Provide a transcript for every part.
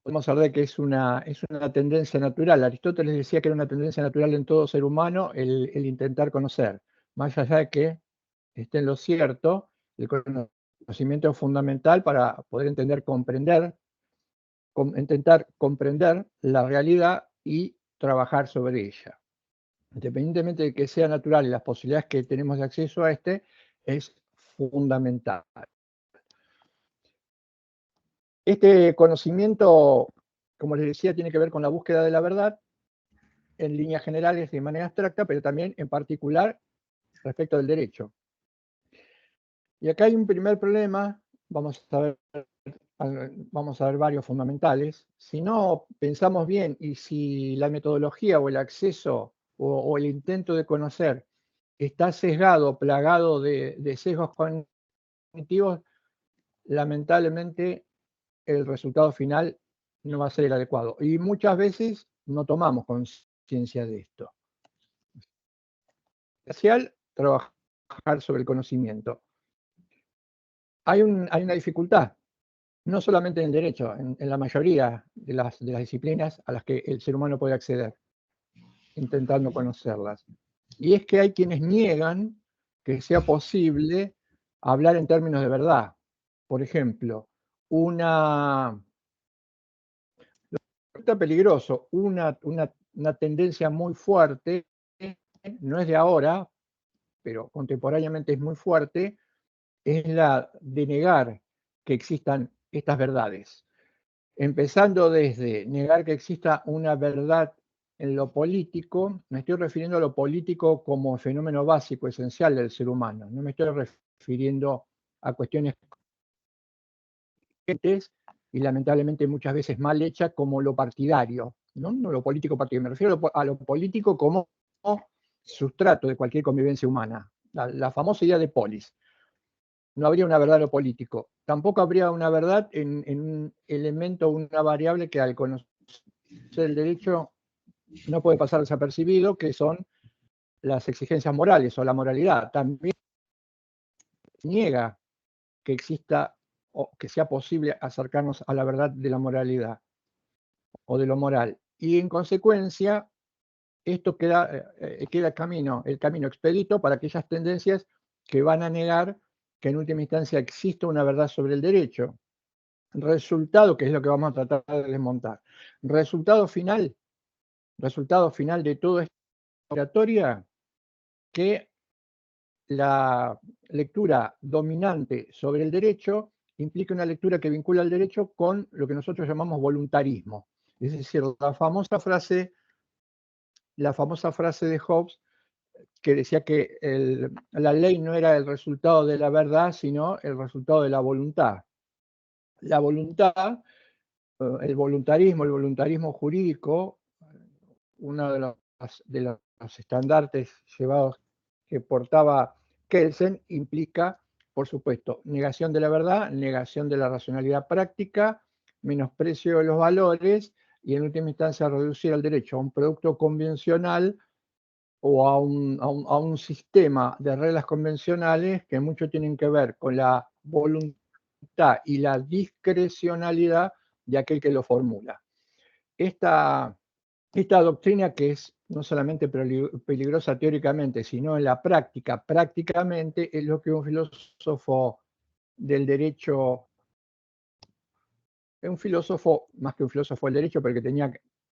podemos hablar de que es una tendencia natural. Aristóteles decía que era una tendencia natural en todo ser humano el intentar conocer. Más allá de que esté en lo cierto, el conocimiento es fundamental para poder intentar comprender la realidad y trabajar sobre ella. Independientemente de que sea natural y las posibilidades que tenemos de acceso a este, es fundamental. Este conocimiento, como les decía, tiene que ver con la búsqueda de la verdad en líneas generales de manera abstracta, pero también en particular respecto del derecho. Y acá hay un primer problema, vamos a ver varios fundamentales. Si no pensamos bien y si la metodología o el acceso o el intento de conocer está sesgado, plagado de sesgos cognitivos, lamentablemente el resultado final no va a ser el adecuado. Y muchas veces no tomamos conciencia de esto. Esencial trabajar sobre el conocimiento. Hay una dificultad, no solamente en el derecho, en la mayoría de las disciplinas a las que el ser humano puede acceder, intentando conocerlas. Y es que hay quienes niegan que sea posible hablar en términos de verdad. Por ejemplo, está peligroso, una tendencia muy fuerte, no es de ahora, pero contemporáneamente es muy fuerte, es la de negar que existan estas verdades. Empezando desde negar que exista una verdad en lo político, me estoy refiriendo a lo político como fenómeno básico, esencial del ser humano. No me estoy refiriendo a cuestiones y lamentablemente muchas veces mal hechas como lo partidario, no lo político partidario, me refiero a lo político como sustrato de cualquier convivencia humana. La famosa idea de polis. No habría una verdad en lo político. Tampoco habría una verdad en un elemento, una variable que al conocer el derecho no puede pasar desapercibido, que son las exigencias morales o la moralidad. También niega que exista o que sea posible acercarnos a la verdad de la moralidad o de lo moral. Y en consecuencia, esto queda el camino expedito para aquellas tendencias que van a negar que en última instancia existe una verdad sobre el derecho. Resultado, que es lo que vamos a tratar de desmontar. Resultado final de toda esta oratoria, que la lectura dominante sobre el derecho implica una lectura que vincula el derecho con lo que nosotros llamamos voluntarismo. Es decir, la famosa frase de Hobbes que decía que la ley no era el resultado de la verdad, sino el resultado de la voluntad. La voluntad, el voluntarismo jurídico, uno de los estandartes llevados que portaba Kelsen, implica, por supuesto, negación de la verdad, negación de la racionalidad práctica, menosprecio de los valores y en última instancia reducir el derecho a un producto convencional o a un sistema de reglas convencionales que mucho tienen que ver con la voluntad y la discrecionalidad de aquel que lo formula. Esta doctrina, que es no solamente peligrosa teóricamente, sino en la práctica, prácticamente es lo que un filósofo del derecho, un filósofo, más que un filósofo del derecho, pero que tenía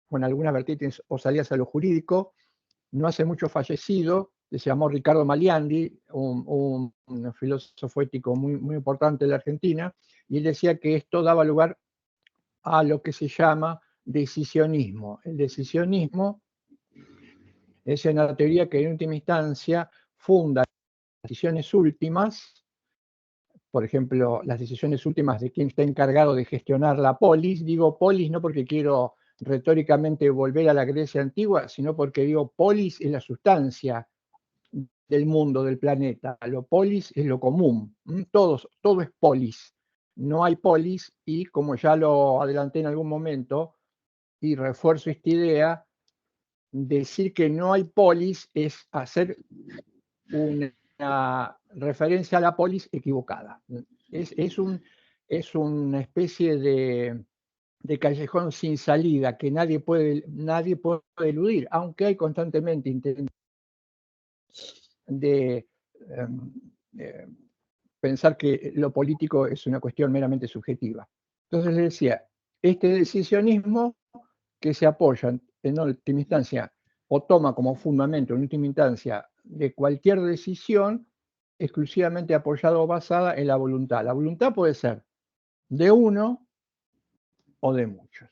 con algunas vertientes o salías a lo jurídico, no hace mucho fallecido, que se llamó Ricardo Maliandi, un filósofo ético muy importante de la Argentina, y él decía que esto daba lugar a lo que se llama decisionismo. El decisionismo es una teoría que en última instancia funda las decisiones últimas, por ejemplo, las decisiones últimas de quien está encargado de gestionar la polis. Digo polis no porque quiero retóricamente volver a la Grecia antigua, sino porque digo polis es la sustancia del mundo, del planeta. Lo polis es lo común. Todo es polis. No hay polis y, como ya lo adelanté en algún momento, y refuerzo esta idea, decir que no hay polis es hacer una referencia a la polis equivocada. Es una especie de callejón sin salida que nadie puede eludir, aunque hay constantemente intentos de pensar que lo político es una cuestión meramente subjetiva. Entonces le decía, este decisionismo que se apoya en última instancia o toma como fundamento en última instancia de cualquier decisión exclusivamente apoyada o basada en la voluntad. La voluntad puede ser de uno o de muchos.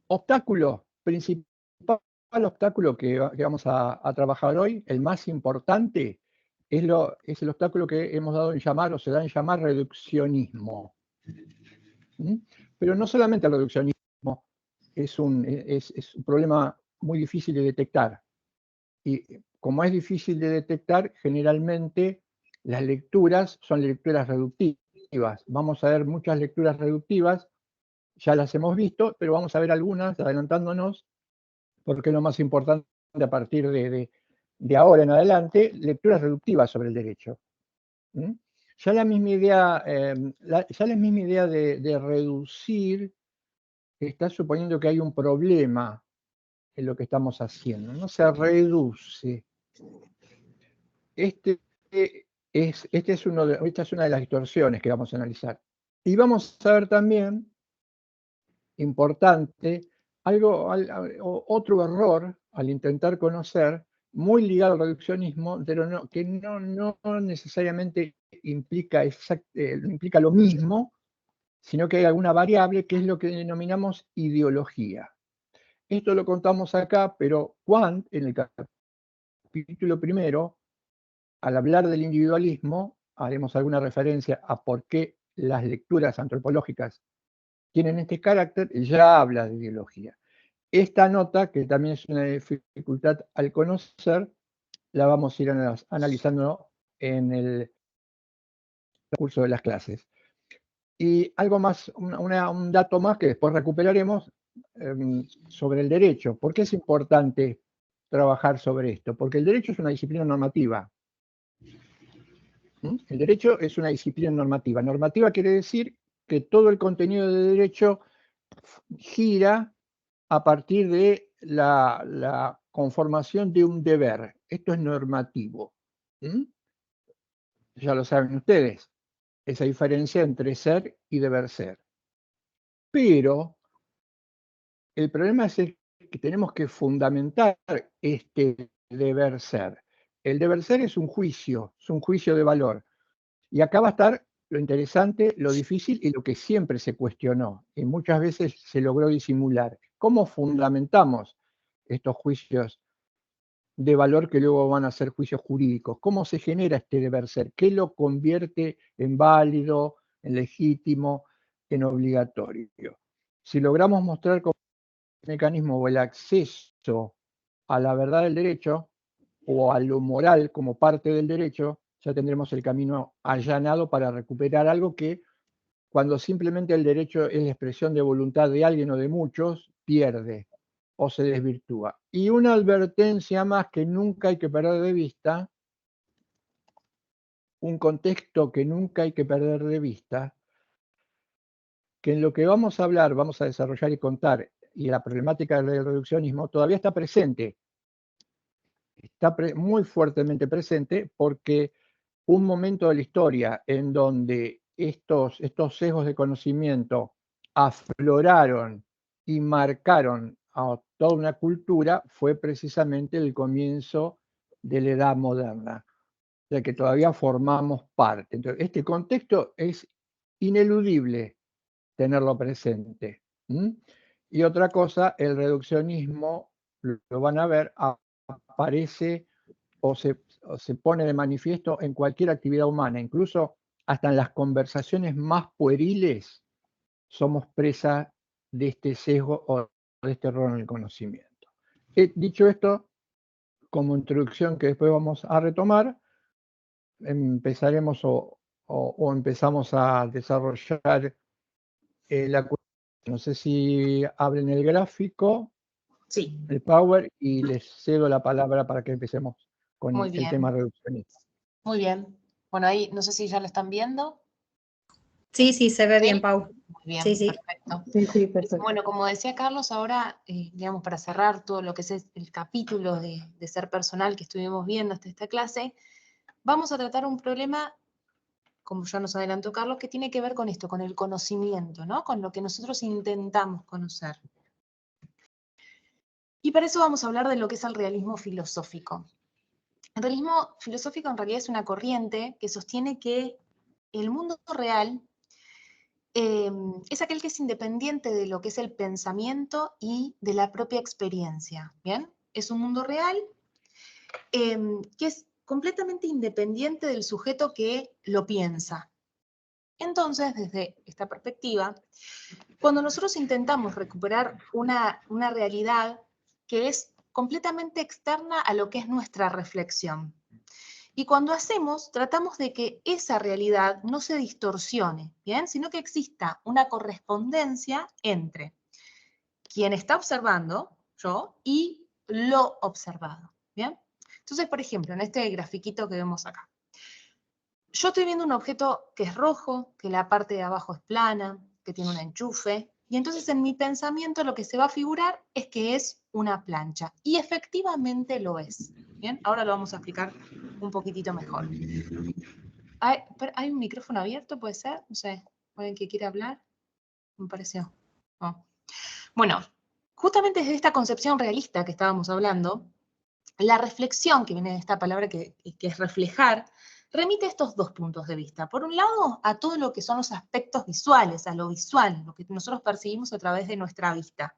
Obstáculo, principal obstáculo que vamos a trabajar hoy, el más importante, es el obstáculo que hemos dado en llamar o se da en llamar reduccionismo. ¿Mm? Pero no solamente el reduccionismo es un problema muy difícil de detectar. Y como es difícil de detectar, generalmente las lecturas son lecturas reductivas. Vamos a ver muchas lecturas reductivas, ya las hemos visto, pero vamos a ver algunas adelantándonos, porque es lo más importante a partir de ahora en adelante, lecturas reductivas sobre el derecho. ¿Mm? Ya la misma idea, de reducir está suponiendo que hay un problema en lo que estamos haciendo. No se reduce. Esta es una de las distorsiones que vamos a analizar. Y vamos a ver también, importante, otro error al intentar conocer, muy ligado al reduccionismo, pero que no necesariamente implica lo mismo, sino que hay alguna variable que es lo que denominamos ideología. Esto lo contamos acá, pero Kant, en el capítulo primero, al hablar del individualismo, haremos alguna referencia a por qué las lecturas antropológicas tienen este carácter, ya habla de ideología. Esta nota, que también es una dificultad al conocer, la vamos a ir analizando en el curso de las clases. Y algo más, un dato más que después recuperaremos sobre el derecho. ¿Por qué es importante trabajar sobre esto? Porque el derecho es una disciplina normativa. El derecho es una disciplina normativa. Normativa quiere decir que todo el contenido de derecho gira a partir de la conformación de un deber. Esto es normativo. Ya lo saben ustedes, esa diferencia entre ser y deber ser. Pero el problema es que tenemos que fundamentar este deber ser. El deber ser es un juicio de valor. Y acá va a estar lo interesante, lo difícil y lo que siempre se cuestionó y muchas veces se logró disimular. ¿Cómo fundamentamos estos juicios de valor que luego van a ser juicios jurídicos? ¿Cómo se genera este deber ser? ¿Qué lo convierte en válido, en legítimo, en obligatorio? Si logramos mostrar como mecanismo o el acceso a la verdad del derecho o a lo moral como parte del derecho, ya tendremos el camino allanado para recuperar algo que, cuando simplemente el derecho es la expresión de voluntad de alguien o de muchos, pierde o se desvirtúa. Y una advertencia más que nunca hay que perder de vista, un contexto que nunca hay que perder de vista, que en lo que vamos a hablar, vamos a desarrollar y contar, y la problemática del reduccionismo todavía está presente, está muy fuertemente presente, porque un momento de la historia en donde estos sesgos de conocimiento afloraron y marcaron a toda una cultura fue precisamente el comienzo de la Edad Moderna, de que todavía formamos parte. Entonces, este contexto es ineludible tenerlo presente. Y otra cosa, el reduccionismo, lo van a ver, aparece o se pone de manifiesto en cualquier actividad humana, incluso hasta en las conversaciones más pueriles somos presa de este sesgo o de este error en el conocimiento. Dicho esto, como introducción que después vamos a retomar, empezaremos o empezamos a desarrollar la cuestión. No sé si abren el gráfico, sí, el Power, y les cedo la palabra para que empecemos con muy el bien, tema reduccionista. muy bien. Bueno, ahí no sé si ya lo están viendo. Sí, sí, se ve ¿Sí? bien, Pau. Muy bien, Sí, sí. perfecto. Sí, perfecto. Bueno, como decía Carlos, ahora, digamos, para cerrar todo lo que es el capítulo de ser personal que estuvimos viendo hasta esta clase, vamos a tratar un problema, como ya nos adelantó Carlos, que tiene que ver con esto, con el conocimiento, ¿no? Con lo que nosotros intentamos conocer. Y para eso vamos a hablar de lo que es el realismo filosófico. El realismo filosófico en realidad es una corriente que sostiene que el mundo real es aquel que es independiente de lo que es el pensamiento y de la propia experiencia, ¿bien? Es un mundo real que es completamente independiente del sujeto que lo piensa. Entonces, desde esta perspectiva, cuando nosotros intentamos recuperar una realidad que es completamente externa a lo que es nuestra reflexión, y cuando hacemos, tratamos de que esa realidad no se distorsione, ¿bien? Sino que exista una correspondencia entre quien está observando, yo, y lo observado, ¿bien? Entonces, por ejemplo, en este grafiquito que vemos acá, yo estoy viendo un objeto que es rojo, que la parte de abajo es plana, que tiene un enchufe, y entonces en mi pensamiento lo que se va a figurar es que es una plancha, y efectivamente lo es. Bien, ahora lo vamos a explicar un poquitito mejor. ¿Hay un micrófono abierto, puede ser? No sé, ¿alguien que quiere hablar? Me pareció. Oh. Bueno, justamente desde esta concepción realista que estábamos hablando, la reflexión que viene de esta palabra que es reflejar, remite a estos dos puntos de vista. Por un lado, a todo lo que son los aspectos visuales, a lo visual, lo que nosotros percibimos a través de nuestra vista.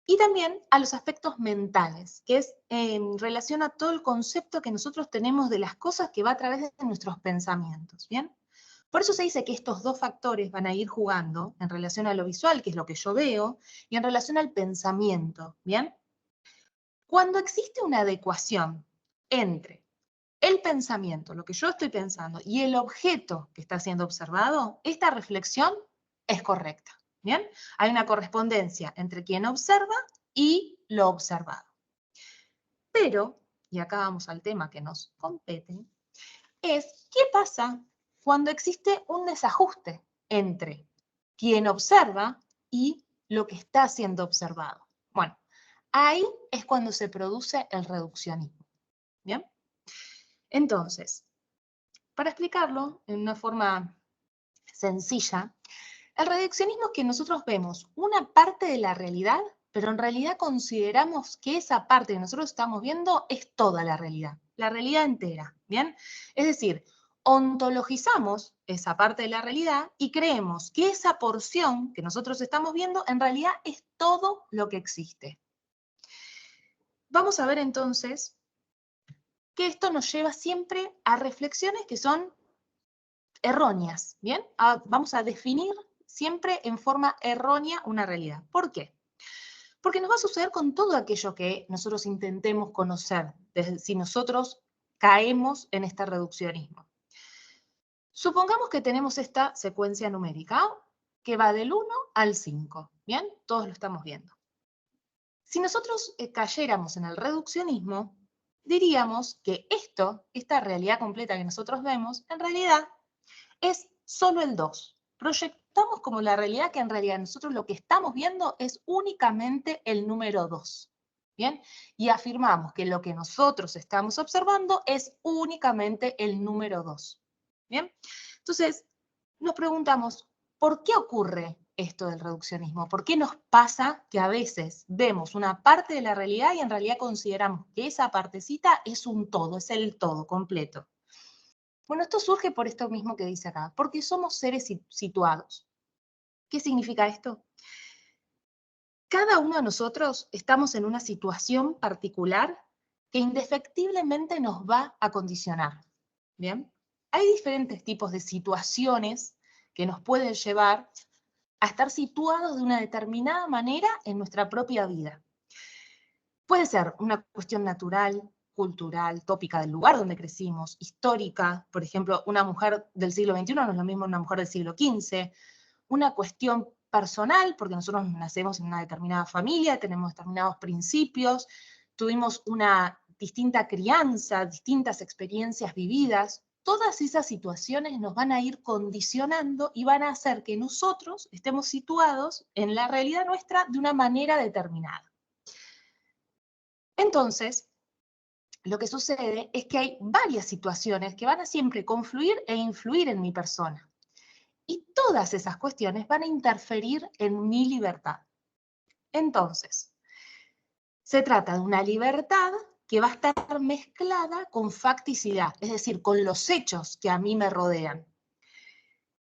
Y también a los aspectos mentales, que es en relación a todo el concepto que nosotros tenemos de las cosas que va a través de nuestros pensamientos, ¿bien? Por eso se dice que estos dos factores van a ir jugando en relación a lo visual, que es lo que yo veo, y en relación al pensamiento, ¿bien? Cuando existe una adecuación entre el pensamiento, lo que yo estoy pensando, y el objeto que está siendo observado, esta reflexión es correcta. ¿Bien? Hay una correspondencia entre quien observa y lo observado. Pero, y acá vamos al tema que nos compete, es ¿qué pasa cuando existe un desajuste entre quien observa y lo que está siendo observado? Bueno, ahí es cuando se produce el reduccionismo. ¿Bien? Entonces, para explicarlo en una forma sencilla, el reduccionismo es que nosotros vemos una parte de la realidad, pero en realidad consideramos que esa parte que nosotros estamos viendo es toda la realidad entera, ¿bien? Es decir, ontologizamos esa parte de la realidad y creemos que esa porción que nosotros estamos viendo en realidad es todo lo que existe. Vamos a ver entonces que esto nos lleva siempre a reflexiones que son erróneas, ¿bien? Vamos a definir siempre en forma errónea una realidad. ¿Por qué? Porque nos va a suceder con todo aquello que nosotros intentemos conocer, si nosotros caemos en este reduccionismo. Supongamos que tenemos esta secuencia numérica que va del 1 al 5, ¿bien? Todos lo estamos viendo. Si nosotros cayéramos en el reduccionismo, diríamos que esta realidad completa que nosotros vemos, en realidad es solo el 2. Proyectamos como la realidad que en realidad nosotros lo que estamos viendo es únicamente el número 2. ¿Bien? Y afirmamos que lo que nosotros estamos observando es únicamente el número 2. ¿Bien? Entonces, nos preguntamos, ¿por qué ocurre esto del reduccionismo? ¿Por qué nos pasa que a veces vemos una parte de la realidad y en realidad consideramos que esa partecita es un todo, es el todo completo? Bueno, esto surge por esto mismo que dice acá, porque somos seres situados. ¿Qué significa esto? Cada uno de nosotros estamos en una situación particular que indefectiblemente nos va a condicionar. ¿Bien? Hay diferentes tipos de situaciones que nos pueden llevar a estar situados de una determinada manera en nuestra propia vida. Puede ser una cuestión natural, cultural, tópica del lugar donde crecimos, histórica, por ejemplo, una mujer del siglo XXI no es lo mismo una mujer del siglo XV, una cuestión personal, porque nosotros nacemos en una determinada familia, tenemos determinados principios, tuvimos una distinta crianza, distintas experiencias vividas, todas esas situaciones nos van a ir condicionando y van a hacer que nosotros estemos situados en la realidad nuestra de una manera determinada. Entonces, lo que sucede es que hay varias situaciones que van a siempre confluir e influir en mi persona. Y todas esas cuestiones van a interferir en mi libertad. Entonces, se trata de una libertad que va a estar mezclada con facticidad, es decir, con los hechos que a mí me rodean.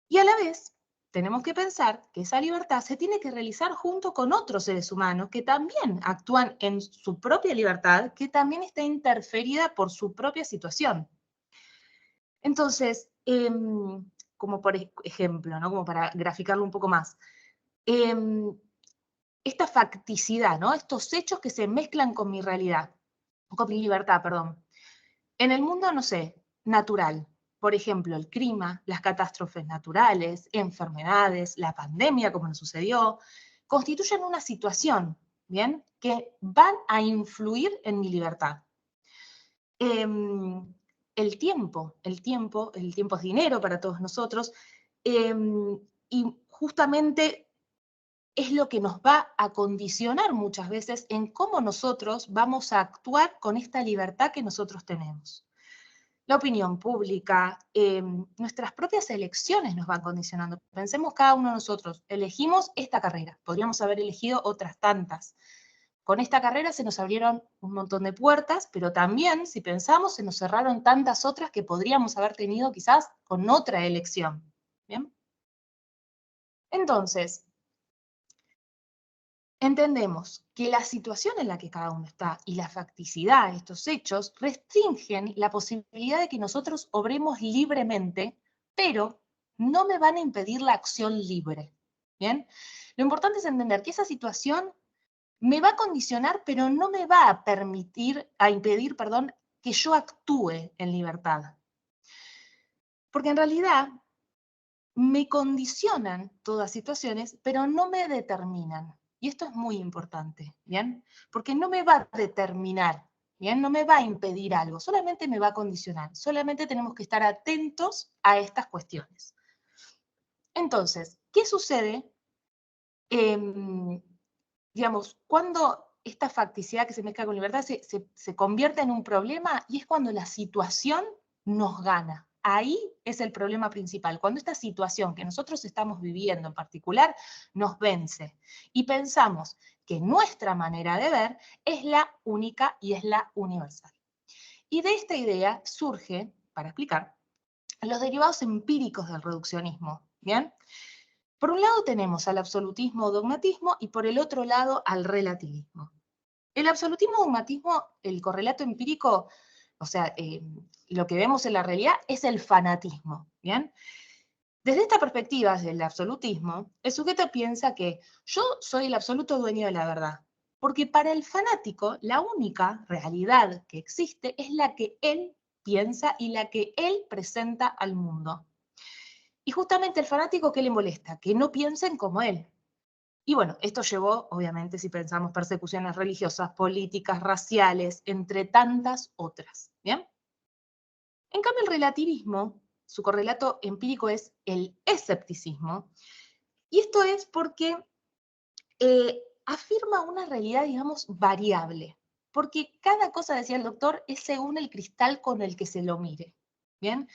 Y a la vez, tenemos que pensar que esa libertad se tiene que realizar junto con otros seres humanos que también actúan en su propia libertad, que también está interferida por su propia situación. Entonces, como por ejemplo, ¿no? Como para graficarlo un poco más, esta facticidad, ¿no? Estos hechos que se mezclan con mi realidad, con mi libertad, perdón. En el mundo, no sé, natural, por ejemplo, el clima, las catástrofes naturales, enfermedades, la pandemia, como nos sucedió, constituyen una situación, ¿bien? Que van a influir en mi libertad. El tiempo es dinero para todos nosotros, y justamente es lo que nos va a condicionar muchas veces en cómo nosotros vamos a actuar con esta libertad que nosotros tenemos. La opinión pública, nuestras propias elecciones nos van condicionando. Pensemos cada uno de nosotros, elegimos esta carrera, podríamos haber elegido otras tantas. Con esta carrera se nos abrieron un montón de puertas, pero también, si pensamos, se nos cerraron tantas otras que podríamos haber tenido quizás con otra elección. ¿Bien? Entonces, entendemos que la situación en la que cada uno está y la facticidad, estos hechos, restringen la posibilidad de que nosotros obremos libremente, pero no me van a impedir la acción libre. ¿Bien? Lo importante es entender que esa situación me va a condicionar, pero no me va a impedir, que yo actúe en libertad. Porque en realidad me condicionan todas situaciones, pero no me determinan. Y esto es muy importante, ¿bien? Porque no me va a determinar, ¿bien? No me va a impedir algo, solamente me va a condicionar. Solamente tenemos que estar atentos a estas cuestiones. Entonces, ¿qué sucede? Digamos, cuando esta facticidad que se mezcla con libertad se convierte en un problema, y es cuando la situación nos gana. Ahí es el problema principal, cuando esta situación que nosotros estamos viviendo en particular nos vence y pensamos que nuestra manera de ver es la única y es la universal. Y de esta idea surge, para explicar, los derivados empíricos del reduccionismo, ¿bien? Por un lado tenemos al absolutismo o dogmatismo y por el otro lado al relativismo. El absolutismo o dogmatismo, el correlato empírico, o sea, lo que vemos en la realidad es el fanatismo, ¿bien? Desde esta perspectiva del absolutismo, el sujeto piensa que yo soy el absoluto dueño de la verdad, porque para el fanático la única realidad que existe es la que él piensa y la que él presenta al mundo. Y justamente el fanático, ¿qué le molesta? Que no piensen como él. Y bueno, esto llevó, obviamente, si pensamos, persecuciones religiosas, políticas, raciales, entre tantas otras. ¿Bien? En cambio, el relativismo, su correlato empírico es el escepticismo, y esto es porque afirma una realidad, digamos, variable, porque cada cosa, decía el doctor, es según el cristal con el que se lo mire. ¿Bien?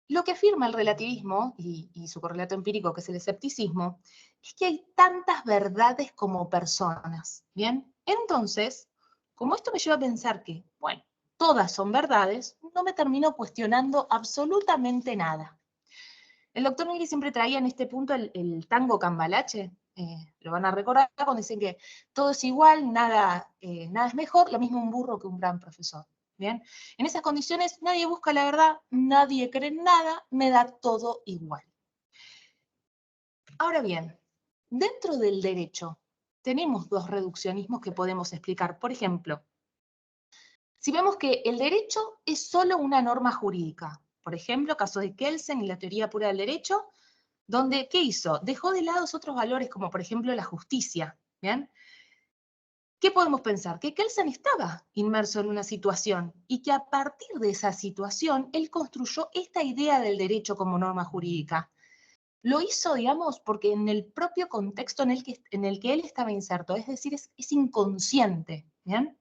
Lo que afirma el relativismo y su correlato empírico, que es el escepticismo, es que hay tantas verdades como personas, ¿bien? Entonces, como esto me lleva a pensar que, bueno, todas son verdades, no me termino cuestionando absolutamente nada. El doctor Negri siempre traía en este punto el tango cambalache, lo van a recordar cuando dicen que todo es igual, nada es mejor, lo mismo un burro que un gran profesor. ¿Bien? En esas condiciones nadie busca la verdad, nadie cree en nada, me da todo igual. Ahora bien, dentro del derecho tenemos dos reduccionismos que podemos explicar. Por ejemplo, si vemos que el derecho es solo una norma jurídica, por ejemplo, caso de Kelsen y la teoría pura del derecho, donde, ¿qué hizo? Dejó de lado otros valores como por ejemplo la justicia, ¿bien? ¿qué podemos pensar? Que Kelsen estaba inmerso en una situación y que a partir de esa situación él construyó esta idea del derecho como norma jurídica. Lo hizo, digamos, porque en el propio contexto en el que él estaba inserto, es decir, es inconsciente, ¿bien?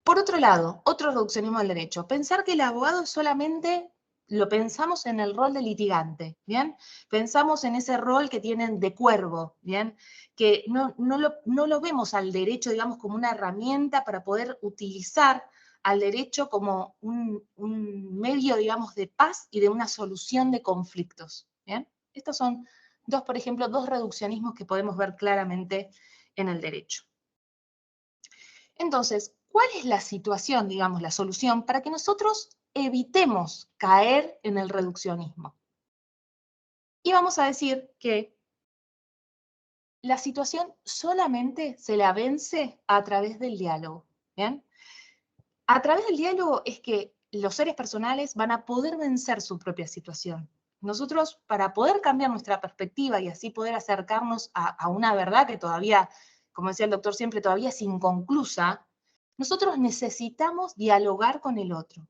Por otro lado, otro reduccionismo del derecho, pensar que el abogado solamente lo pensamos en el rol de litigante, ¿bien? Pensamos en ese rol que tienen de cuervo, ¿bien? Que no lo vemos al derecho, digamos, como una herramienta para poder utilizar al derecho como un medio, digamos, de paz y de una solución de conflictos, ¿bien? Estos son dos, por ejemplo, dos reduccionismos que podemos ver claramente en el derecho. Entonces, ¿cuál es la situación, digamos, la solución para que nosotros evitemos caer en el reduccionismo? Y vamos a decir que la situación solamente se la vence a través del diálogo, ¿bien? A través del diálogo es que los seres personales van a poder vencer su propia situación. Nosotros, para poder cambiar nuestra perspectiva y así poder acercarnos a una verdad que todavía, como decía el doctor siempre, todavía es inconclusa, nosotros necesitamos dialogar con el otro.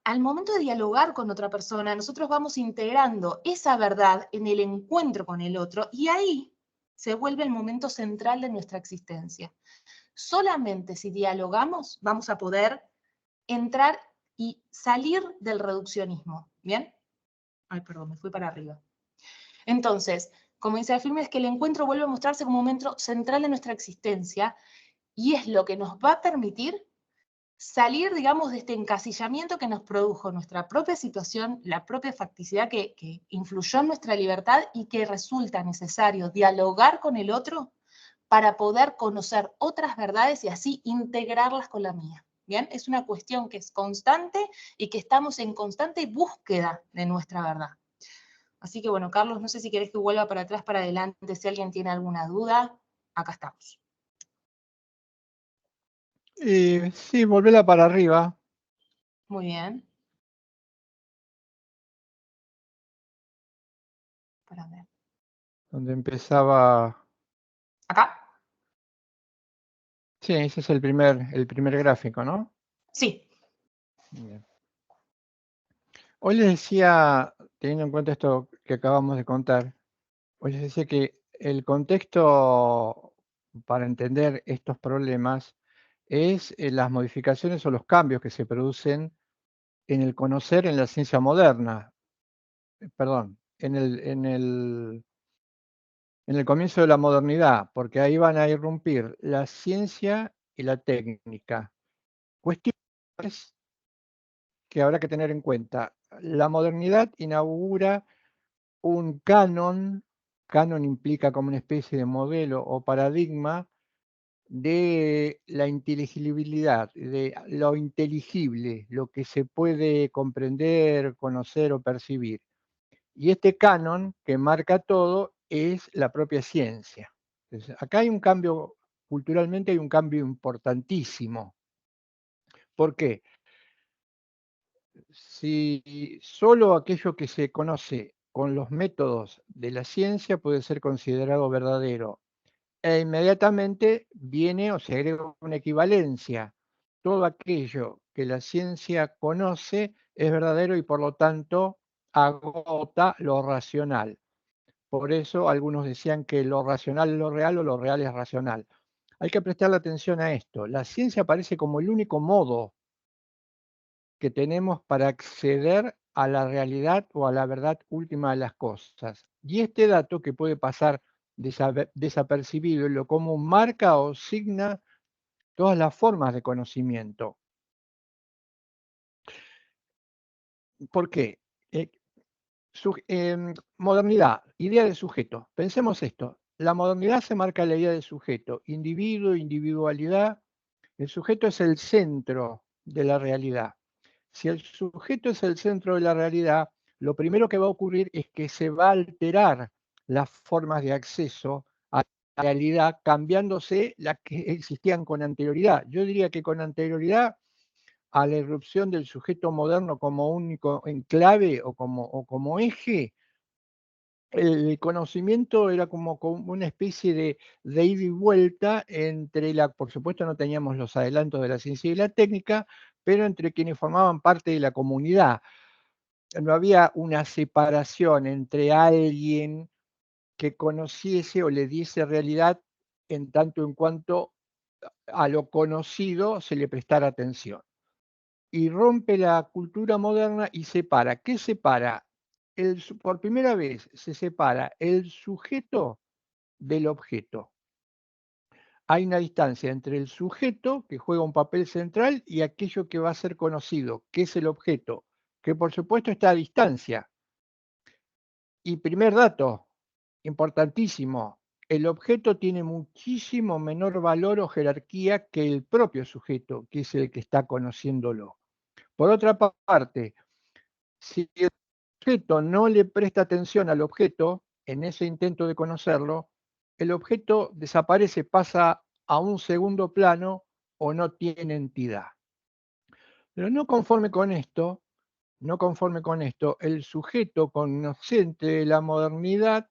Al momento de dialogar con otra persona, nosotros vamos integrando esa verdad en el encuentro con el otro y ahí se vuelve el momento central de nuestra existencia. Solamente si dialogamos vamos a poder entrar y salir del reduccionismo. ¿Bien? Ay, perdón, me fui para arriba. Entonces, como dice Alfilme, es que el encuentro vuelve a mostrarse como un momento central de nuestra existencia y es lo que nos va a permitir salir, digamos, de este encasillamiento que nos produjo nuestra propia situación, la propia facticidad que influyó en nuestra libertad y que resulta necesario dialogar con el otro para poder conocer otras verdades y así integrarlas con la mía. ¿Bien? Es una cuestión que es constante y que estamos en constante búsqueda de nuestra verdad. Así que bueno, Carlos, no sé si querés que vuelva para atrás, para adelante, si alguien tiene alguna duda, acá estamos. Sí, volvela para arriba. Muy bien. Para ver. Donde empezaba. ¿Acá? Sí, ese es el primer gráfico, ¿no? Sí. Bien. Hoy les decía, teniendo en cuenta esto que acabamos de contar, hoy les decía que el contexto para entender estos problemas es las modificaciones o los cambios que se producen en el conocer en la ciencia moderna, perdón, en el comienzo de la modernidad, porque ahí van a irrumpir la ciencia y la técnica. Cuestiones que habrá que tener en cuenta. La modernidad inaugura un canon implica como una especie de modelo o paradigma de la inteligibilidad, de lo inteligible, lo que se puede comprender, conocer o percibir. Y este canon que marca todo es la propia ciencia. Entonces, acá hay un cambio, culturalmente hay un cambio importantísimo. ¿Por qué? Si solo aquello que se conoce con los métodos de la ciencia puede ser considerado verdadero, e inmediatamente viene o se agrega una equivalencia. Todo aquello que la ciencia conoce es verdadero y por lo tanto agota lo racional. Por eso algunos decían que lo racional es lo real o lo real es racional. Hay que prestarle atención a esto. La ciencia aparece como el único modo que tenemos para acceder a la realidad o a la verdad última de las cosas. Y este dato que puede pasar desapercibido, lo común marca o signa todas las formas de conocimiento. ¿Por qué? Modernidad, idea de sujeto. Pensemos esto. La modernidad se marca la idea de sujeto, individuo, individualidad. El sujeto es el centro de la realidad. Si el sujeto es el centro de la realidad, lo primero que va a ocurrir es que se va a alterar las formas de acceso a la realidad, cambiándose las que existían con anterioridad. Yo diría que con anterioridad a la irrupción del sujeto moderno como único enclave o como eje, el conocimiento era como una especie de ida y vuelta entre por supuesto no teníamos los adelantos de la ciencia y la técnica, pero entre quienes formaban parte de la comunidad. No había una separación entre alguien que conociese o le diese realidad en tanto en cuanto a lo conocido se le prestara atención. Y rompe la cultura moderna y separa. ¿Qué separa? Por primera vez se separa el sujeto del objeto. Hay una distancia entre el sujeto, que juega un papel central, y aquello que va a ser conocido, que es el objeto, que por supuesto está a distancia. Y primer dato, importantísimo, el objeto tiene muchísimo menor valor o jerarquía que el propio sujeto, que es el que está conociéndolo. Por otra parte, si el sujeto no le presta atención al objeto en ese intento de conocerlo, el objeto desaparece, pasa a un segundo plano o no tiene entidad. Pero no conforme con esto, el sujeto consciente de la modernidad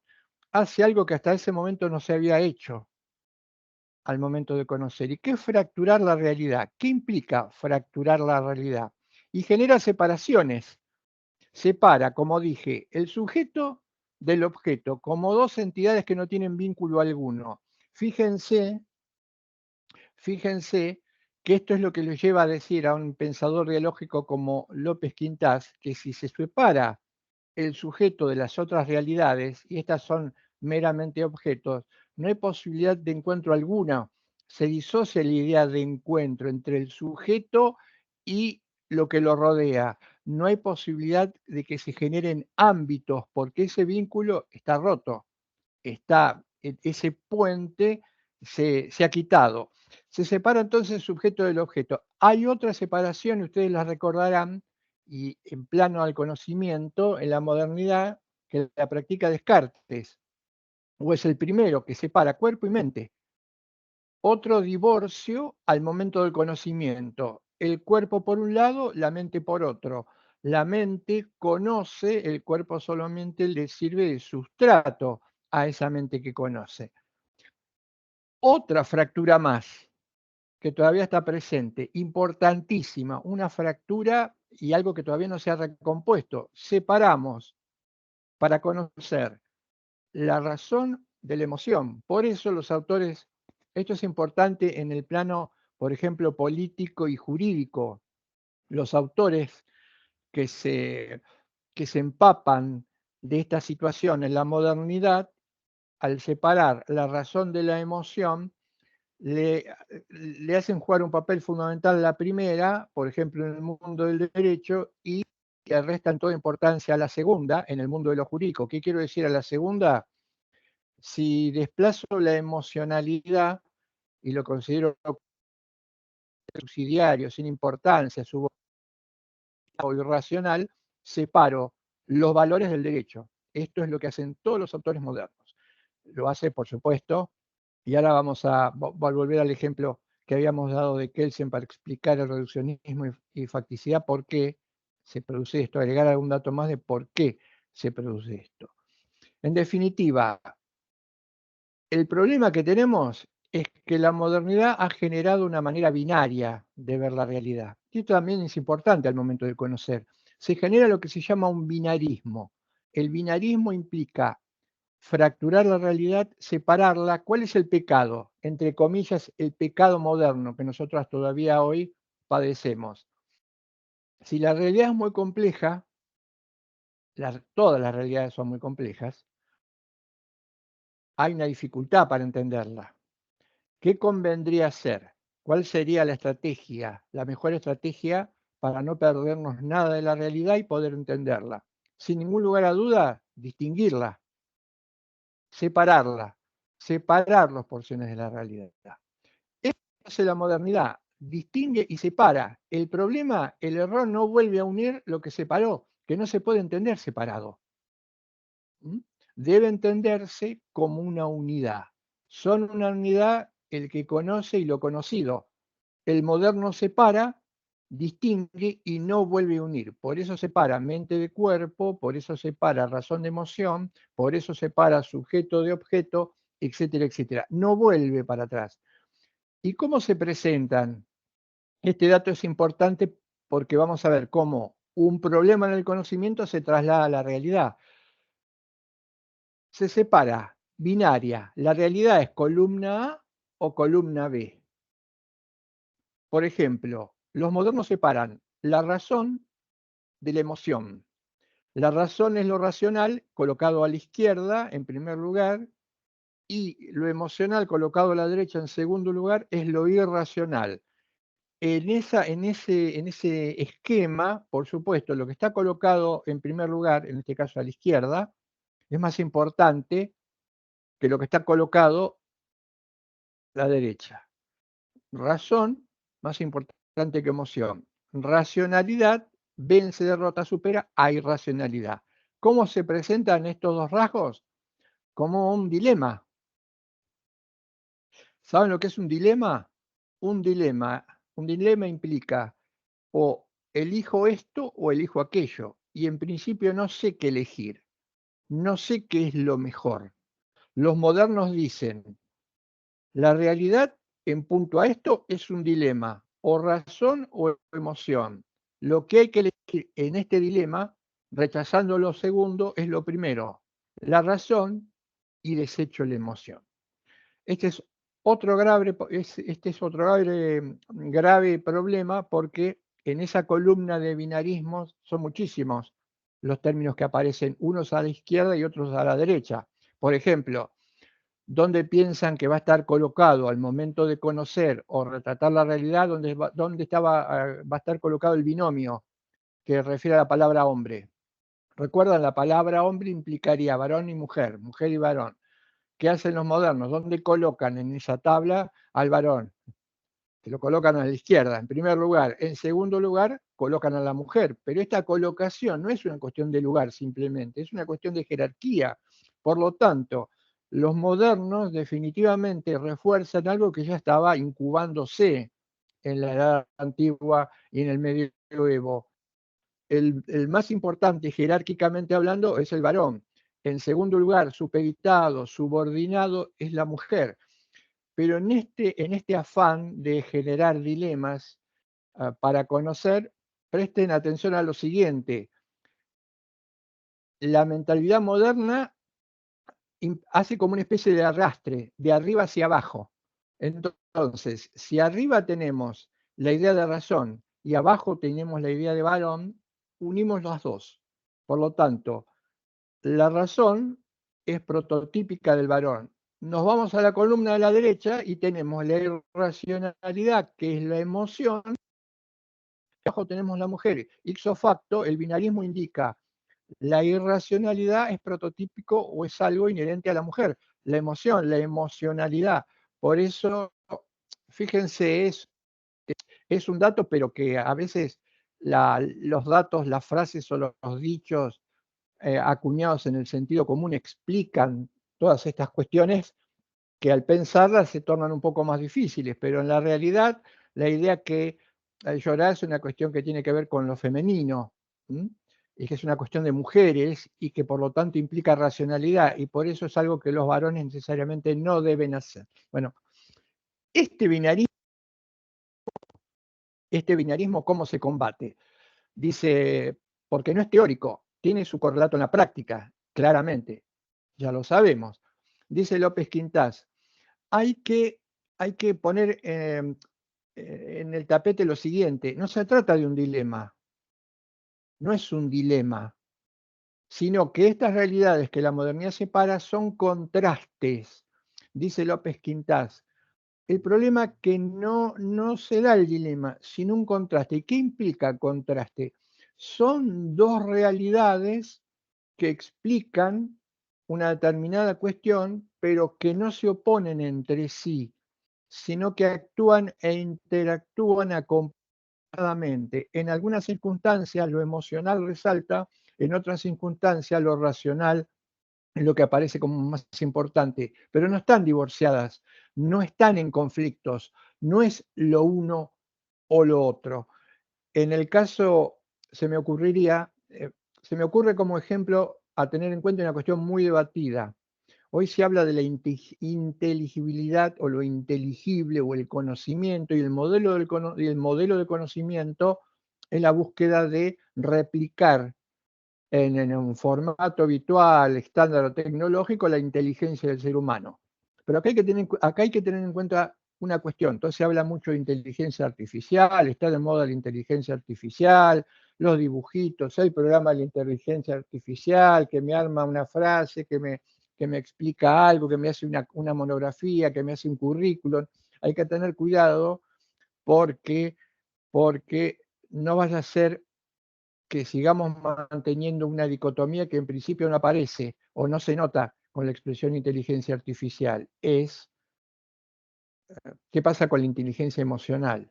hace algo que hasta ese momento no se había hecho al momento de conocer. ¿Y qué es fracturar la realidad? ¿Qué implica fracturar la realidad? Y genera separaciones. Separa, como dije, el sujeto del objeto como dos entidades que no tienen vínculo alguno. Fíjense, fíjense que esto es lo que le lleva a decir a un pensador dialógico como López Quintás, que si se separa el sujeto de las otras realidades, y estas son meramente objetos, no hay posibilidad de encuentro alguna. Se disocia la idea de encuentro entre el sujeto y lo que lo rodea. No hay posibilidad de que se generen ámbitos porque ese vínculo está roto, ese puente se ha quitado. Se separa entonces el sujeto del objeto. Hay otra separación, y ustedes la recordarán, y en plano al conocimiento, en la modernidad, que la practica Descartes, o es el primero que separa cuerpo y mente. Otro divorcio al momento del conocimiento. El cuerpo por un lado, la mente por otro. La mente conoce, el cuerpo solamente le sirve de sustrato a esa mente que conoce. Otra fractura más, que todavía está presente, importantísima, una fractura y algo que todavía no se ha recompuesto. Separamos para conocer la razón de la emoción. Por eso los autores, esto es importante en el plano, por ejemplo, político y jurídico. Los autores que que se empapan de esta situación en la modernidad, al separar la razón de la emoción, le, le hacen jugar un papel fundamental la primera, por ejemplo, en el mundo del derecho, y le restan toda importancia a la segunda, en el mundo de lo jurídico. ¿Qué quiero decir a la segunda? Si desplazo la emocionalidad y lo considero subsidiario, sin importancia, o irracional, separo los valores del derecho. Esto es lo que hacen todos los autores modernos. Lo hace, por supuesto, y ahora vamos a volver al ejemplo que habíamos dado de Kelsen para explicar el reduccionismo y facticidad, por qué se produce esto, agregar algún dato más de por qué se produce esto. En definitiva, el problema que tenemos es que la modernidad ha generado una manera binaria de ver la realidad. Y esto también es importante al momento de conocer. Se genera lo que se llama un binarismo. El binarismo implica fracturar la realidad, separarla. ¿Cuál es el pecado? Entre comillas, el pecado moderno que nosotros todavía hoy padecemos. Si la realidad es muy compleja, todas las realidades son muy complejas, hay una dificultad para entenderla. ¿Qué convendría hacer? ¿Cuál sería la estrategia, la mejor estrategia para no perdernos nada de la realidad y poder entenderla? Sin ningún lugar a duda, distinguirla, separarla, separar las porciones de la realidad. Esto hace la modernidad, distingue y separa. El problema, el error no vuelve a unir lo que separó, que no se puede entender separado. Debe entenderse como una unidad. Son una unidad el que conoce y lo conocido. El moderno separa, distingue y no vuelve a unir. Por eso separa mente de cuerpo, por eso separa razón de emoción, por eso separa sujeto de objeto, etcétera, etcétera. No vuelve para atrás. ¿Y cómo se presentan? Este dato es importante porque vamos a ver cómo un problema en el conocimiento se traslada a la realidad. Se separa, binaria. La realidad es columna A o columna B. Por ejemplo, los modernos separan la razón de la emoción. La razón es lo racional, colocado a la izquierda en primer lugar, y lo emocional, colocado a la derecha en segundo lugar, es lo irracional. En ese esquema, por supuesto, lo que está colocado en primer lugar, en este caso a la izquierda, es más importante que lo que está colocado a la derecha. Razón, más importante que emoción. Racionalidad, vence, derrota, supera a irracionalidad. ¿Cómo se presentan estos dos rasgos? Como un dilema. ¿Saben lo que es un dilema? Un dilema implica o elijo esto o elijo aquello. Y en principio no sé qué elegir. No sé qué es lo mejor. Los modernos dicen, la realidad en punto a esto es un dilema, o razón o emoción. Lo que hay que elegir en este dilema, rechazando lo segundo, es lo primero, la razón y desecho la emoción. Este es otro grave problema porque en esa columna de binarismos son muchísimos los términos que aparecen, unos a la izquierda y otros a la derecha. Por ejemplo, ¿dónde piensan que va a estar colocado al momento de conocer o retratar la realidad? ¿Dónde va a estar colocado el binomio que refiere a la palabra hombre? Recuerdan, la palabra hombre implicaría varón y mujer, mujer y varón. ¿Qué hacen los modernos? ¿Dónde colocan en esa tabla al varón? Se lo colocan a la izquierda, en primer lugar. En segundo lugar, colocan a la mujer. Pero esta colocación no es una cuestión de lugar simplemente, es una cuestión de jerarquía. Por lo tanto, los modernos definitivamente refuerzan algo que ya estaba incubándose en la edad antigua y en el medioevo. El más importante jerárquicamente hablando es el varón. En segundo lugar, supeditado, subordinado es la mujer. Pero en este afán de generar dilemas para conocer, presten atención a lo siguiente. La mentalidad moderna hace como una especie de arrastre, de arriba hacia abajo. Entonces, si arriba tenemos la idea de razón y abajo tenemos la idea de varón, unimos las dos. Por lo tanto, la razón es prototípica del varón. Nos vamos a la columna de la derecha y tenemos la irracionalidad, que es la emoción. Abajo tenemos la mujer. Ipso facto, el binarismo indica la irracionalidad es prototípico o es algo inherente a la mujer. La emoción, la emocionalidad. Por eso, fíjense, es un dato, pero que a veces los datos, las frases o los dichos acuñados en el sentido común explican todas estas cuestiones que al pensarlas se tornan un poco más difíciles, pero en la realidad la idea que llorar es una cuestión que tiene que ver con lo femenino, ¿m? Y que es una cuestión de mujeres y que por lo tanto implica racionalidad y por eso es algo que los varones necesariamente no deben hacer. Bueno, este binarismo ¿cómo se combate? Dice, porque no es teórico, tiene su correlato en la práctica, claramente, ya lo sabemos. Dice López Quintás, hay que, hay que poner en el tapete lo siguiente, no se trata de un dilema, no es un dilema, sino que estas realidades que la modernidad separa son contrastes, dice López Quintás. El problema es que no se da el dilema, sino un contraste. ¿Y qué implica contraste? Son dos realidades que explican una determinada cuestión, pero que no se oponen entre sí, sino que actúan e interactúan acompañadamente. En algunas circunstancias lo emocional resalta, en otras circunstancias lo racional es lo que aparece como más importante, pero no están divorciadas, no están en conflictos, no es lo uno o lo otro. En el caso, se me ocurre como ejemplo a tener en cuenta una cuestión muy debatida. Hoy se habla de la inteligibilidad o lo inteligible o el conocimiento, y el modelo de conocimiento es la búsqueda de replicar en un formato habitual, estándar o tecnológico, la inteligencia del ser humano. Pero acá hay que tener en cuenta una cuestión. Entonces se habla mucho de inteligencia artificial, está de moda la inteligencia artificial, los dibujitos, el programa de la inteligencia artificial que me arma una frase, que me explica algo, que me hace una monografía, que me hace un currículum. Hay que tener cuidado porque, porque no vaya a ser que sigamos manteniendo una dicotomía que en principio no aparece o no se nota con la expresión inteligencia artificial. Es qué pasa con la inteligencia emocional.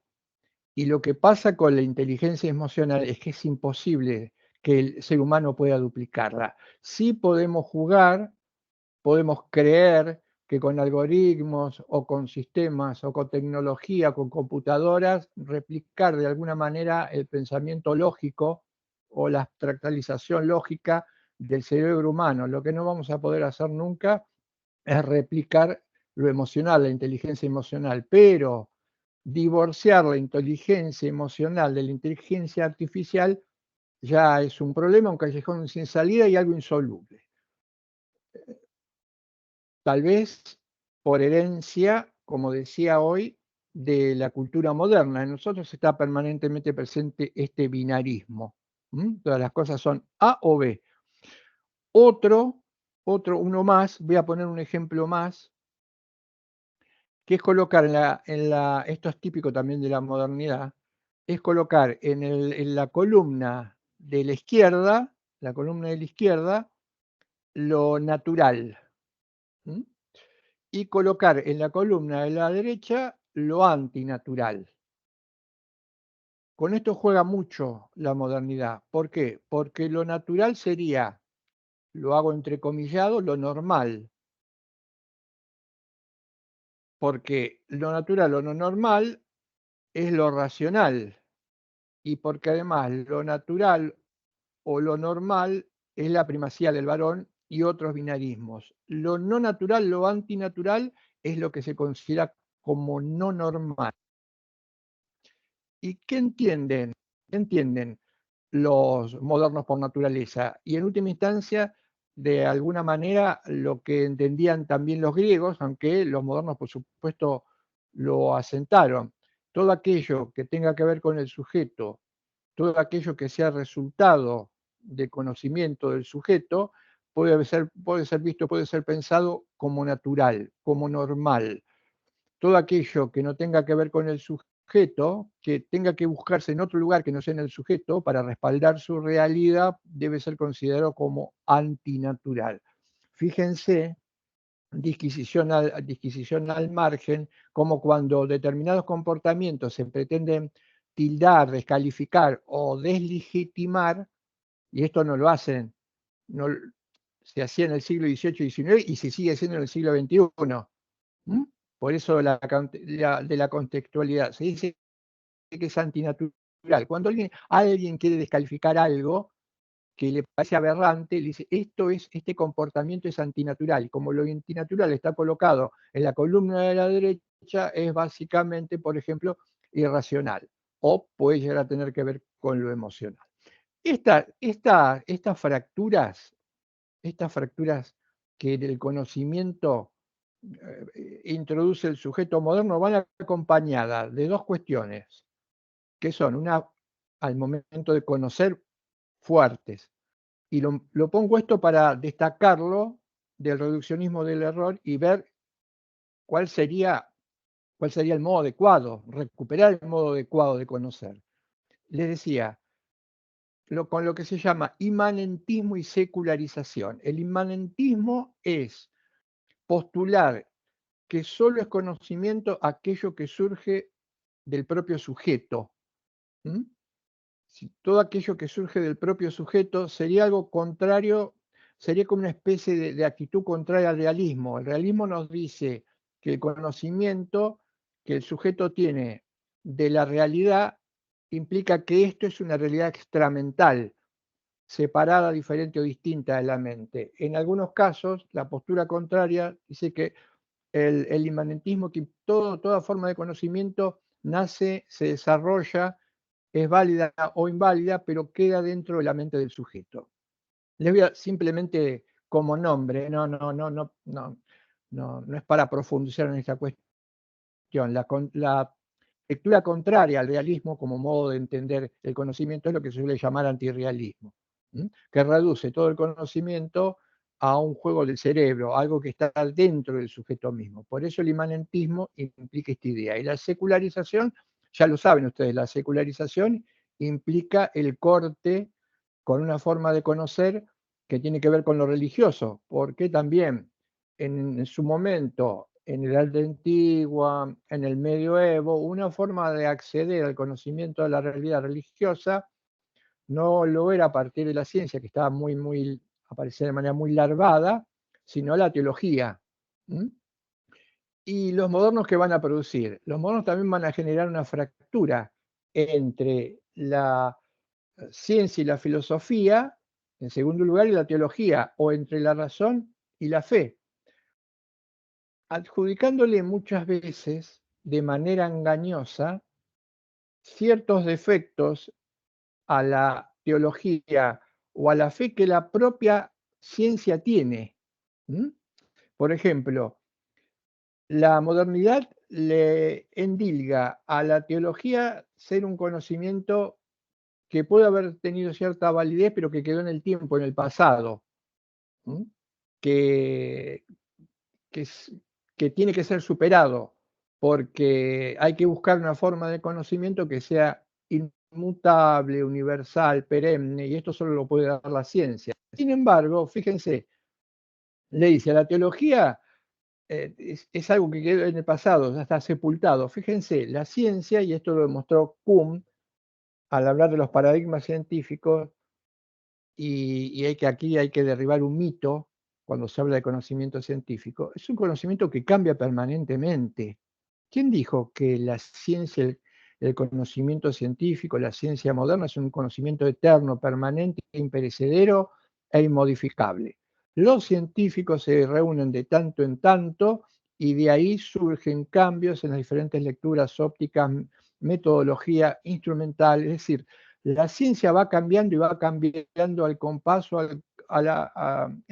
Y lo que pasa con la inteligencia emocional es que es imposible que el ser humano pueda duplicarla. Sí podemos jugar, podemos creer que con algoritmos o con sistemas o con tecnología, con computadoras, replicar de alguna manera el pensamiento lógico o la abstractalización lógica del cerebro humano. Lo que no vamos a poder hacer nunca es replicar lo emocional, la inteligencia emocional, pero divorciar la inteligencia emocional de la inteligencia artificial ya es un problema, un callejón sin salida y algo insoluble. Tal vez por herencia, como decía hoy, de la cultura moderna. En nosotros está permanentemente presente este binarismo. Todas las cosas son A o B. Uno más, voy a poner un ejemplo más, que es colocar esto es típico también de la modernidad, es colocar en la columna de la izquierda, lo natural. Y colocar en la columna de la derecha lo antinatural. Con esto juega mucho la modernidad. ¿Por qué? Porque lo natural sería, lo hago entrecomillado, lo normal. Porque lo natural o lo normal es lo racional. Y porque además lo natural o lo normal es la primacía del varón y otros binarismos. Lo no natural, lo antinatural, es lo que se considera como no normal. ¿Y qué entienden? ¿Qué entienden los modernos por naturaleza? Y en última instancia, de alguna manera, lo que entendían también los griegos, aunque los modernos, por supuesto, lo asentaron. Todo aquello que tenga que ver con el sujeto, todo aquello que sea resultado de conocimiento del sujeto, puede ser visto, puede ser pensado como natural, como normal. Todo aquello que no tenga que ver con el sujeto, que tenga que buscarse en otro lugar que no sea en el sujeto para respaldar su realidad, debe ser considerado como antinatural. Fíjense, disquisición al margen, como cuando determinados comportamientos se pretenden tildar, descalificar o deslegitimar, y esto no lo hacen, no, se hacía en el siglo XVIII y XIX y se sigue haciendo en el siglo XXI. Por eso de la contextualidad. Se dice que es antinatural. Cuando alguien quiere descalificar algo que le parece aberrante, le dice, este comportamiento es antinatural. Y como lo antinatural está colocado en la columna de la derecha, es básicamente, por ejemplo, irracional. O puede llegar a tener que ver con lo emocional. Estas fracturas que en el conocimiento introduce el sujeto moderno van acompañadas de dos cuestiones, que son una, al momento de conocer, fuertes. Y lo pongo esto para destacarlo del reduccionismo del error y ver cuál sería el modo adecuado, recuperar el modo adecuado de conocer. Les decía, con lo que se llama inmanentismo y secularización. El inmanentismo es postular que solo es conocimiento aquello que surge del propio sujeto. Si todo aquello que surge del propio sujeto sería algo contrario, sería como una especie de actitud contraria al realismo. El realismo nos dice que el conocimiento que el sujeto tiene de la realidad implica que esto es una realidad extramental, separada, diferente o distinta de la mente. En algunos casos, la postura contraria dice que el inmanentismo, que toda forma de conocimiento nace, se desarrolla, es válida o inválida, pero queda dentro de la mente del sujeto. Les voy a simplemente como nombre, no es para profundizar en esta cuestión. La lectura contraria al realismo como modo de entender el conocimiento es lo que se suele llamar antirrealismo, que reduce todo el conocimiento a un juego del cerebro, algo que está dentro del sujeto mismo. Por eso el inmanentismo implica esta idea. Y la secularización, ya lo saben ustedes, la secularización implica el corte con una forma de conocer que tiene que ver con lo religioso, porque también en su momento, en la Edad Antigua, en el Medioevo, una forma de acceder al conocimiento de la realidad religiosa no lo era a partir de la ciencia, que estaba aparecía de manera muy larvada, sino la teología. Y los modernos, ¿qué van a producir? Los modernos también van a generar una fractura entre la ciencia y la filosofía, en segundo lugar, y la teología, o entre la razón y la fe, adjudicándole muchas veces, de manera engañosa, ciertos defectos a la teología o a la fe que la propia ciencia tiene. Por ejemplo, la modernidad le endilga a la teología ser un conocimiento que puede haber tenido cierta validez, pero que quedó en el tiempo, en el pasado, que, que, que tiene que ser superado, porque hay que buscar una forma de conocimiento que sea inmutable, universal, perenne, y esto solo lo puede dar la ciencia. Sin embargo, fíjense, le dice a la teología, es algo que quedó en el pasado, ya está sepultado. Fíjense, la ciencia, y esto lo demostró Kuhn al hablar de los paradigmas científicos, y aquí hay que derribar un mito cuando se habla de conocimiento científico, es un conocimiento que cambia permanentemente. ¿Quién dijo que la ciencia, el conocimiento científico, la ciencia moderna es un conocimiento eterno, permanente, imperecedero e inmodificable? Los científicos se reúnen de tanto en tanto y de ahí surgen cambios en las diferentes lecturas ópticas, metodología instrumental, es decir, la ciencia va cambiando y va cambiando al compás en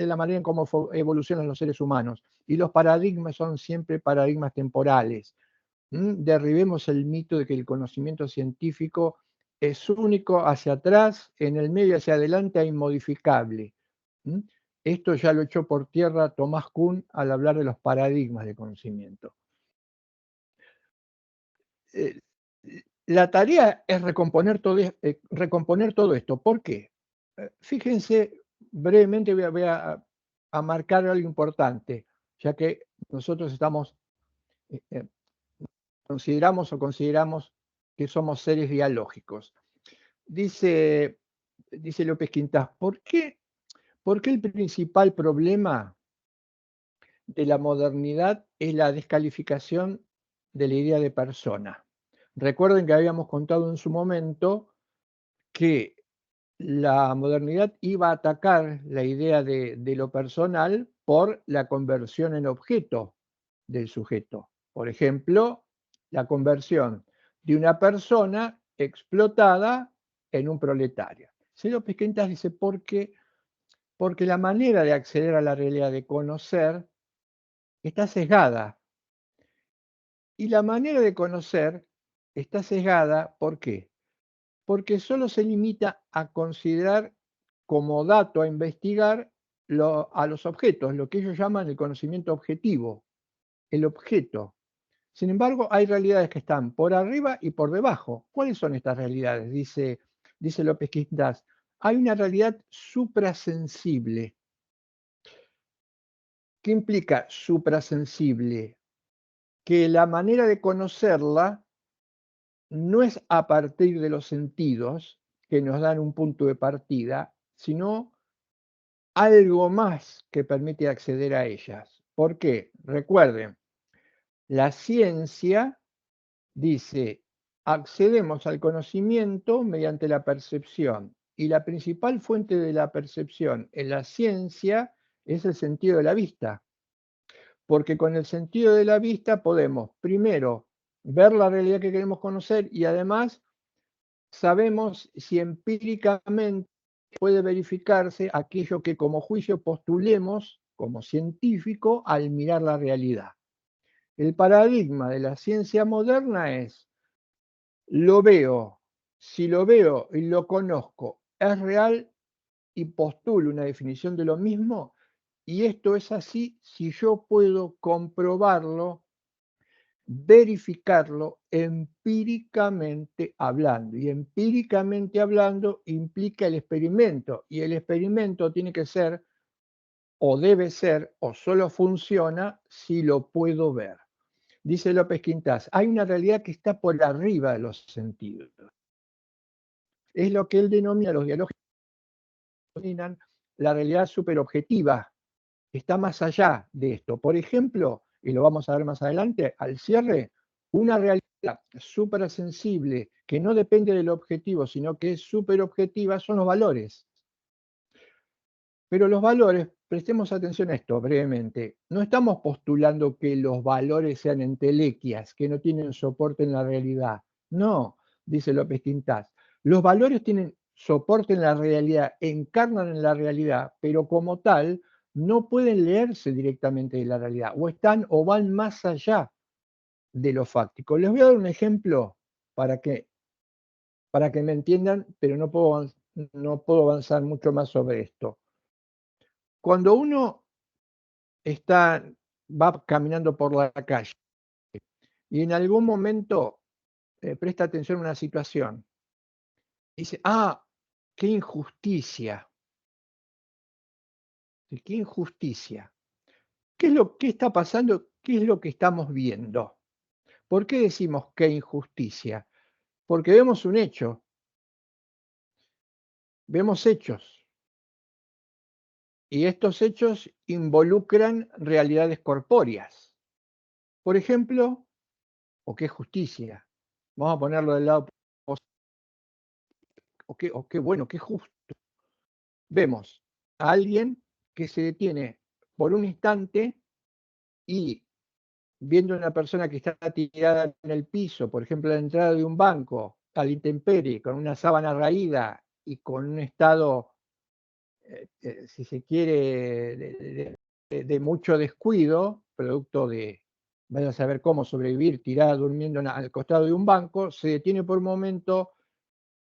la manera en cómo evolucionan los seres humanos. Y los paradigmas son siempre paradigmas temporales. Derribemos el mito de que el conocimiento científico es único hacia atrás, en el medio hacia adelante e inmodificable. Esto ya lo echó por tierra Thomas Kuhn al hablar de los paradigmas de conocimiento. La tarea es recomponer todo esto. ¿Por qué? Fíjense, brevemente voy a marcar algo importante, ya que nosotros consideramos que somos seres dialógicos. Dice López Quintás, ¿por qué el principal problema de la modernidad es la descalificación de la idea de persona? Recuerden que habíamos contado en su momento que la modernidad iba a atacar la idea de lo personal por la conversión en objeto del sujeto. Por ejemplo, la conversión de una persona explotada en un proletario. López Quintas dice, porque la manera de acceder a la realidad, de conocer, está sesgada. Y la manera de conocer está sesgada, ¿por qué? Porque solo se limita a considerar como dato a investigar a los objetos, lo que ellos llaman el conocimiento objetivo, el objeto. Sin embargo, hay realidades que están por arriba y por debajo. ¿Cuáles son estas realidades? Dice López Quintas. Hay una realidad suprasensible. ¿Qué implica suprasensible? Que la manera de conocerla no es a partir de los sentidos que nos dan un punto de partida, sino algo más que permite acceder a ellas. ¿Por qué? Recuerden, la ciencia dice accedemos al conocimiento mediante la percepción. Y la principal fuente de la percepción en la ciencia es el sentido de la vista. Porque con el sentido de la vista podemos, primero, ver la realidad que queremos conocer y además sabemos si empíricamente puede verificarse aquello que como juicio postulemos como científico al mirar la realidad. El paradigma de la ciencia moderna es: lo veo, si lo veo y lo conozco, es real y postulo una definición de lo mismo, y esto es así si yo puedo comprobarlo, verificarlo empíricamente hablando. Y empíricamente hablando implica el experimento, y el experimento tiene que ser, o debe ser, o solo funciona si lo puedo ver. Dice López Quintás, hay una realidad que está por arriba de los sentidos. Es lo que él denomina, los diálogos denominan la realidad superobjetiva, está más allá de esto. Por ejemplo, y lo vamos a ver más adelante, al cierre, una realidad supersensible que no depende del objetivo, sino que es superobjetiva, son los valores. Pero los valores, prestemos atención a esto brevemente, no estamos postulando que los valores sean entelequias, que no tienen soporte en la realidad. No, dice López Quintás. Los valores tienen soporte en la realidad, encarnan en la realidad, pero como tal no pueden leerse directamente de la realidad, o están o van más allá de lo fáctico. Les voy a dar un ejemplo para que me entiendan, pero no puedo avanzar mucho más sobre esto. Cuando uno va caminando por la calle y en algún momento presta atención a una situación, dice, qué injusticia, qué injusticia. ¿Qué está pasando? ¿Qué es lo que estamos viendo? ¿Por qué decimos qué injusticia? Porque vemos un hecho, vemos hechos, y estos hechos involucran realidades corpóreas. Por ejemplo, ¿o qué justicia? Vamos a ponerlo del lado o qué bueno, qué justo. Vemos a alguien que se detiene por un instante y viendo a una persona que está tirada en el piso, por ejemplo, a la entrada de un banco, a la intemperie, con una sábana raída y con un estado, si se quiere, de mucho descuido, producto de, vaya a saber cómo sobrevivir tirada durmiendo al costado de un banco, se detiene por un momento,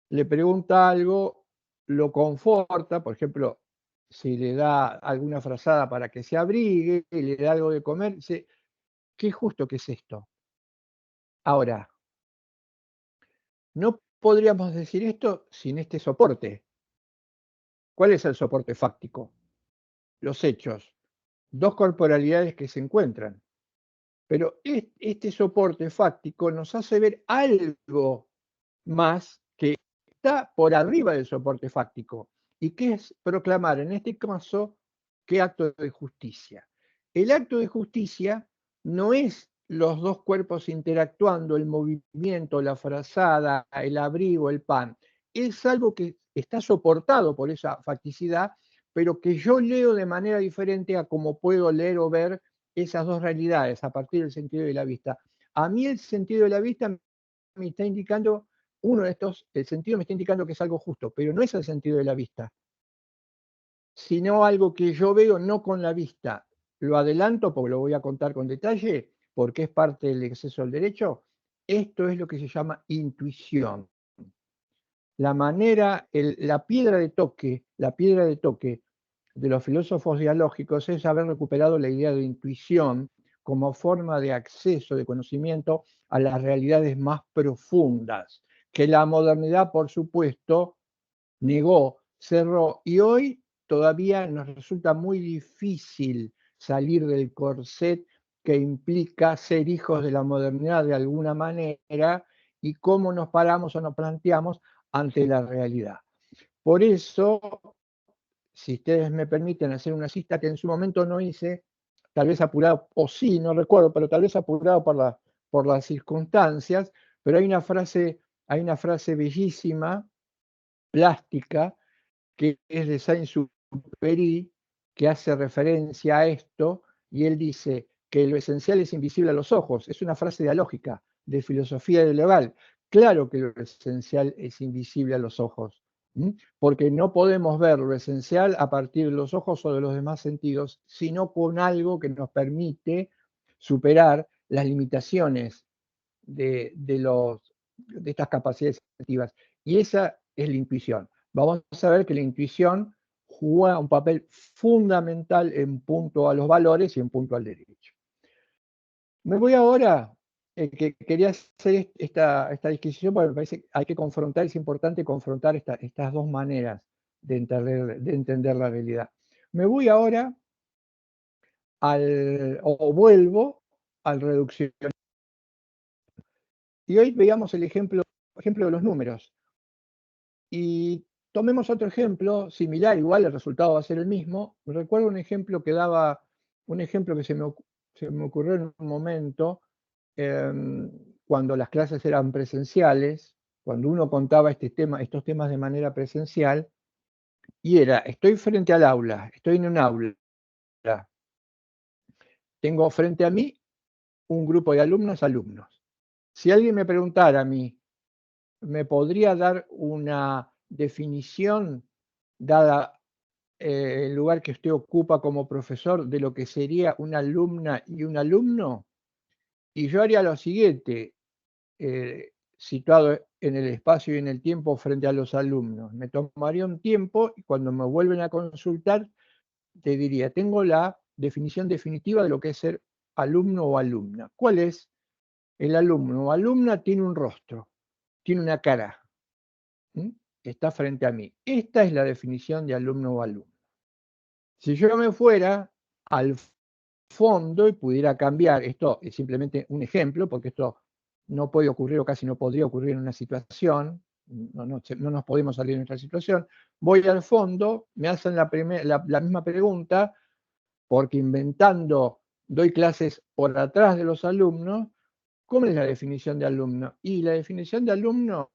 le pregunta algo, lo conforta, por ejemplo, si le da alguna frazada para que se abrigue, le da algo de comer, dice, qué justo que es esto. Ahora, no podríamos decir esto sin este soporte. ¿Cuál es el soporte fáctico? Los hechos, dos corporalidades que se encuentran. Pero este soporte fáctico nos hace ver algo más que está por arriba del soporte fáctico, y que es proclamar en este caso qué acto de justicia. El acto de justicia no es los dos cuerpos interactuando, el movimiento, la frazada, el abrigo, el pan. Es algo que está soportado por esa facticidad, pero que yo leo de manera diferente a como puedo leer o ver esas dos realidades a partir del sentido de la vista. A mí el sentido de la vista me está indicando, uno de estos, el sentido me está indicando que es algo justo, pero no es el sentido de la vista, sino algo que yo veo no con la vista. Lo adelanto porque lo voy a contar con detalle, porque es parte del exceso del derecho. Esto es lo que se llama intuición. La manera, la piedra de toque de los filósofos dialógicos es haber recuperado la idea de intuición como forma de acceso, de conocimiento a las realidades más profundas, que la modernidad, por supuesto, negó, cerró, y hoy todavía nos resulta muy difícil salir del corset que implica ser hijos de la modernidad de alguna manera y cómo nos paramos o nos planteamos ante la realidad. Por eso, si ustedes me permiten hacer una cita que en su momento no hice, tal vez apurado, o sí, no recuerdo, pero tal vez apurado por las circunstancias, Pero hay una frase bellísima, plástica, que es de Saint-Exupéry, que hace referencia a esto, y él dice que lo esencial es invisible a los ojos. Es una frase dialógica, de filosofía legal. Claro que lo esencial es invisible a los ojos, porque no podemos ver lo esencial a partir de los ojos o de los demás sentidos, sino con algo que nos permite superar las limitaciones de estas capacidades sensitivas. Y esa es la intuición. Vamos a ver que la intuición juega un papel fundamental en punto a los valores y en punto al derecho. Me voy ahora, que quería hacer esta disquisición porque me parece que hay que confrontar, es importante confrontar estas dos maneras de entender la realidad. Me voy ahora vuelvo al reduccionismo. Y hoy veamos el ejemplo de los números. Y tomemos otro ejemplo similar, igual el resultado va a ser el mismo. Recuerdo un ejemplo que se me ocurrió en un momento, cuando las clases eran presenciales, cuando uno contaba estos temas de manera presencial, y era, estoy frente al aula, estoy en un aula, tengo frente a mí un grupo de alumnos. Si alguien me preguntara a mí, ¿me podría dar una definición, dada el lugar que usted ocupa como profesor, de lo que sería una alumna y un alumno? Y yo haría lo siguiente, situado en el espacio y en el tiempo frente a los alumnos. Me tomaría un tiempo y cuando me vuelven a consultar, te diría, tengo la definición definitiva de lo que es ser alumno o alumna. ¿Cuál es? El alumno o alumna tiene un rostro, tiene una cara, está frente a mí. Esta es la definición de alumno o alumno. Si yo me fuera al fondo y pudiera cambiar, esto es simplemente un ejemplo, porque esto no puede ocurrir o casi no podría ocurrir en una situación, no nos podemos salir de nuestra situación, voy al fondo, me hacen la misma pregunta, porque inventando doy clases por atrás de los alumnos. ¿Cómo es la definición de alumno? Y la definición de alumno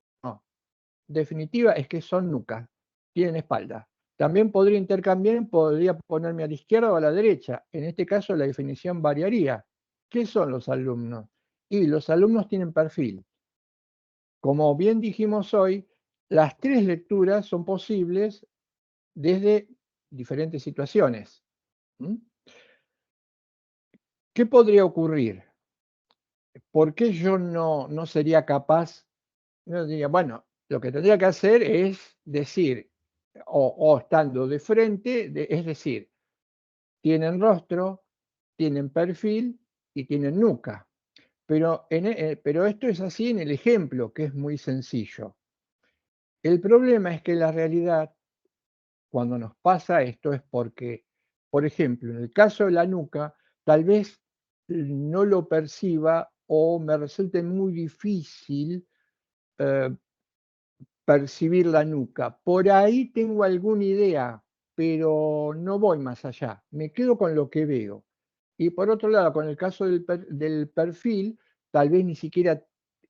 definitiva es que son nuca, tienen espalda. También podría intercambiar, podría ponerme a la izquierda o a la derecha. En este caso la definición variaría. ¿Qué son los alumnos? Y los alumnos tienen perfil. Como bien dijimos hoy, las tres lecturas son posibles desde diferentes situaciones. ¿Qué podría ocurrir? ¿Por qué yo no sería capaz? Yo diría, bueno, lo que tendría que hacer es decir, o estando de frente, es decir, tienen rostro, tienen perfil y tienen nuca. Pero esto es así en el ejemplo, que es muy sencillo. El problema es que en la realidad, cuando nos pasa esto, es porque, por ejemplo, en el caso de la nuca, tal vez no lo perciba o me resulte muy difícil percibir la nuca. Por ahí tengo alguna idea, pero no voy más allá. Me quedo con lo que veo. Y por otro lado, con el caso del perfil, tal vez ni siquiera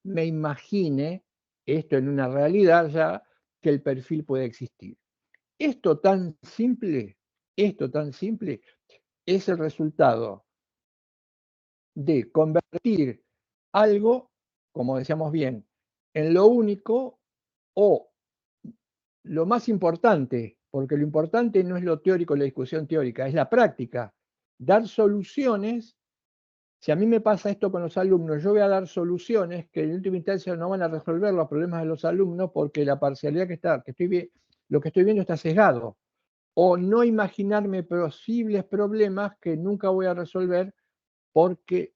me imagine esto en una realidad ya, que el perfil puede existir. Esto tan simple, es el resultado de convertir algo, como decíamos bien, en lo único o lo más importante, porque lo importante no es lo teórico, la discusión teórica, es la práctica. Dar soluciones. Si a mí me pasa esto con los alumnos, yo voy a dar soluciones que en última instancia no van a resolver los problemas de los alumnos porque la parcialidad lo que estoy viendo está sesgado. O no imaginarme posibles problemas que nunca voy a resolver porque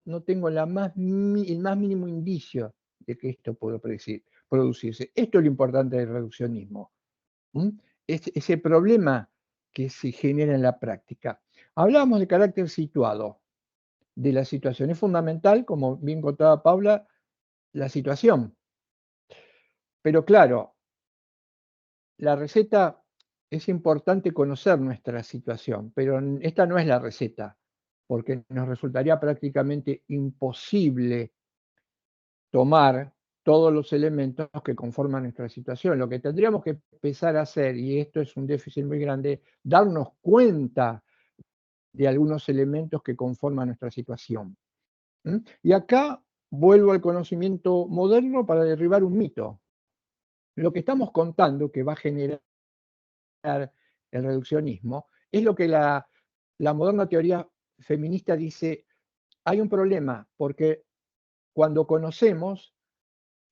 no tengo el más mínimo indicio de que esto puede producirse. Esto es lo importante del reduccionismo. Ese problema que se genera en la práctica. Hablábamos de carácter situado, de la situación. Es fundamental, como bien contaba Paula, la situación. Pero claro, la receta, es importante conocer nuestra situación, pero esta no es la receta, porque nos resultaría prácticamente imposible tomar todos los elementos que conforman nuestra situación. Lo que tendríamos que empezar a hacer, y esto es un déficit muy grande, darnos cuenta de algunos elementos que conforman nuestra situación. ¿Mm? Y acá vuelvo al conocimiento moderno para derribar un mito. Lo que estamos contando que va a generar el reduccionismo es lo que la moderna teoría feminista dice: hay un problema, porque cuando conocemos,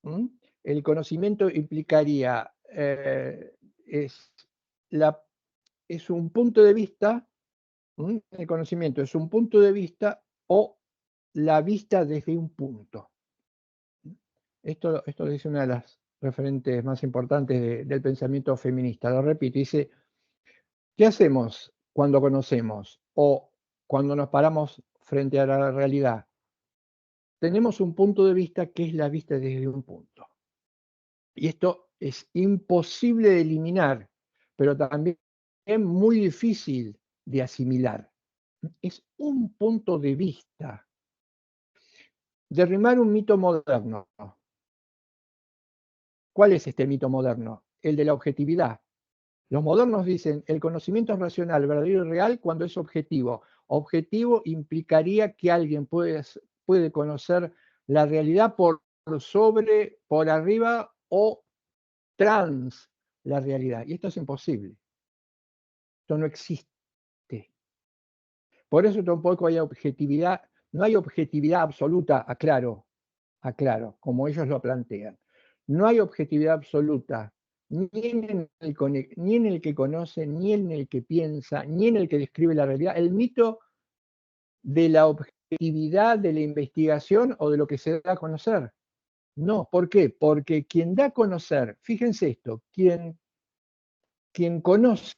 ¿Mm? El conocimiento implicaría, es, la, es un punto de vista, ¿Mm? El conocimiento es un punto de vista o la vista desde un punto. Esto dice una de las referentes más importantes del pensamiento feminista. Lo repito, dice: ¿qué hacemos cuando conocemos o cuando nos paramos frente a la realidad? Tenemos un punto de vista que es la vista desde un punto. Y esto es imposible de eliminar, pero también es muy difícil de asimilar. Es un punto de vista. Derribar un mito moderno. ¿Cuál es este mito moderno? El de la objetividad. Los modernos dicen: el conocimiento es racional, verdadero y real cuando es objetivo. Objetivo implicaría que alguien puede conocer la realidad por sobre, por arriba o trans la realidad. Y esto es imposible. Esto no existe. Por eso tampoco hay objetividad, no hay objetividad absoluta, aclaro, como ellos lo plantean. No hay objetividad absoluta, ni en el que conoce, ni en el que piensa, ni en el que describe la realidad. El mito de la objetividad de la investigación o de lo que se da a conocer. No, ¿por qué? Porque quien da a conocer, fíjense esto, quien conoce,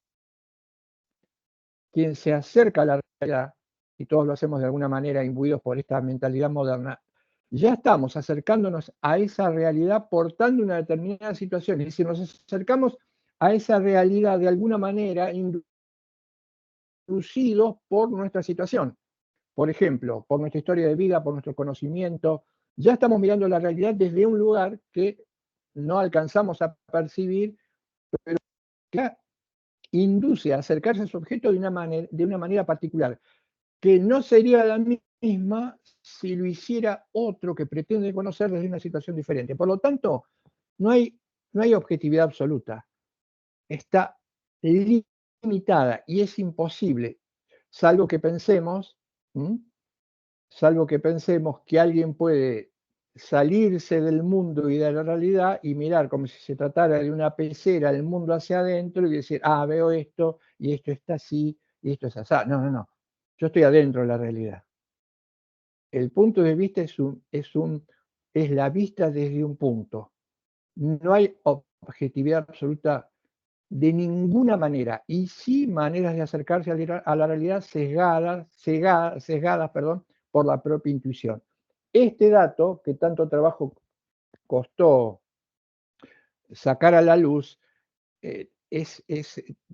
quien se acerca a la realidad, y todos lo hacemos de alguna manera imbuidos por esta mentalidad moderna, ya estamos acercándonos a esa realidad portando una determinada situación. Es decir, nos acercamos a esa realidad de alguna manera inducidos por nuestra situación. Por ejemplo, por nuestra historia de vida, por nuestro conocimiento. Ya estamos mirando la realidad desde un lugar que no alcanzamos a percibir, pero que induce a acercarse a su objeto de una manera particular, que no sería la misma si lo hiciera otro que pretende conocer desde una situación diferente. Por lo tanto, no hay, no hay objetividad absoluta. Está limitada y es imposible, salvo que pensemos, ¿m? Salvo que pensemos que alguien puede salirse del mundo y de la realidad y mirar como si se tratara de una pecera el mundo hacia adentro y decir: ah, veo esto y esto está así y esto es así. No, no, no. Yo estoy adentro de la realidad. El punto de vista es la vista desde un punto. No hay objetividad absoluta de ninguna manera, y sí maneras de acercarse a la realidad sesgadas, por la propia intuición. Este dato, que tanto trabajo costó sacar a la luz,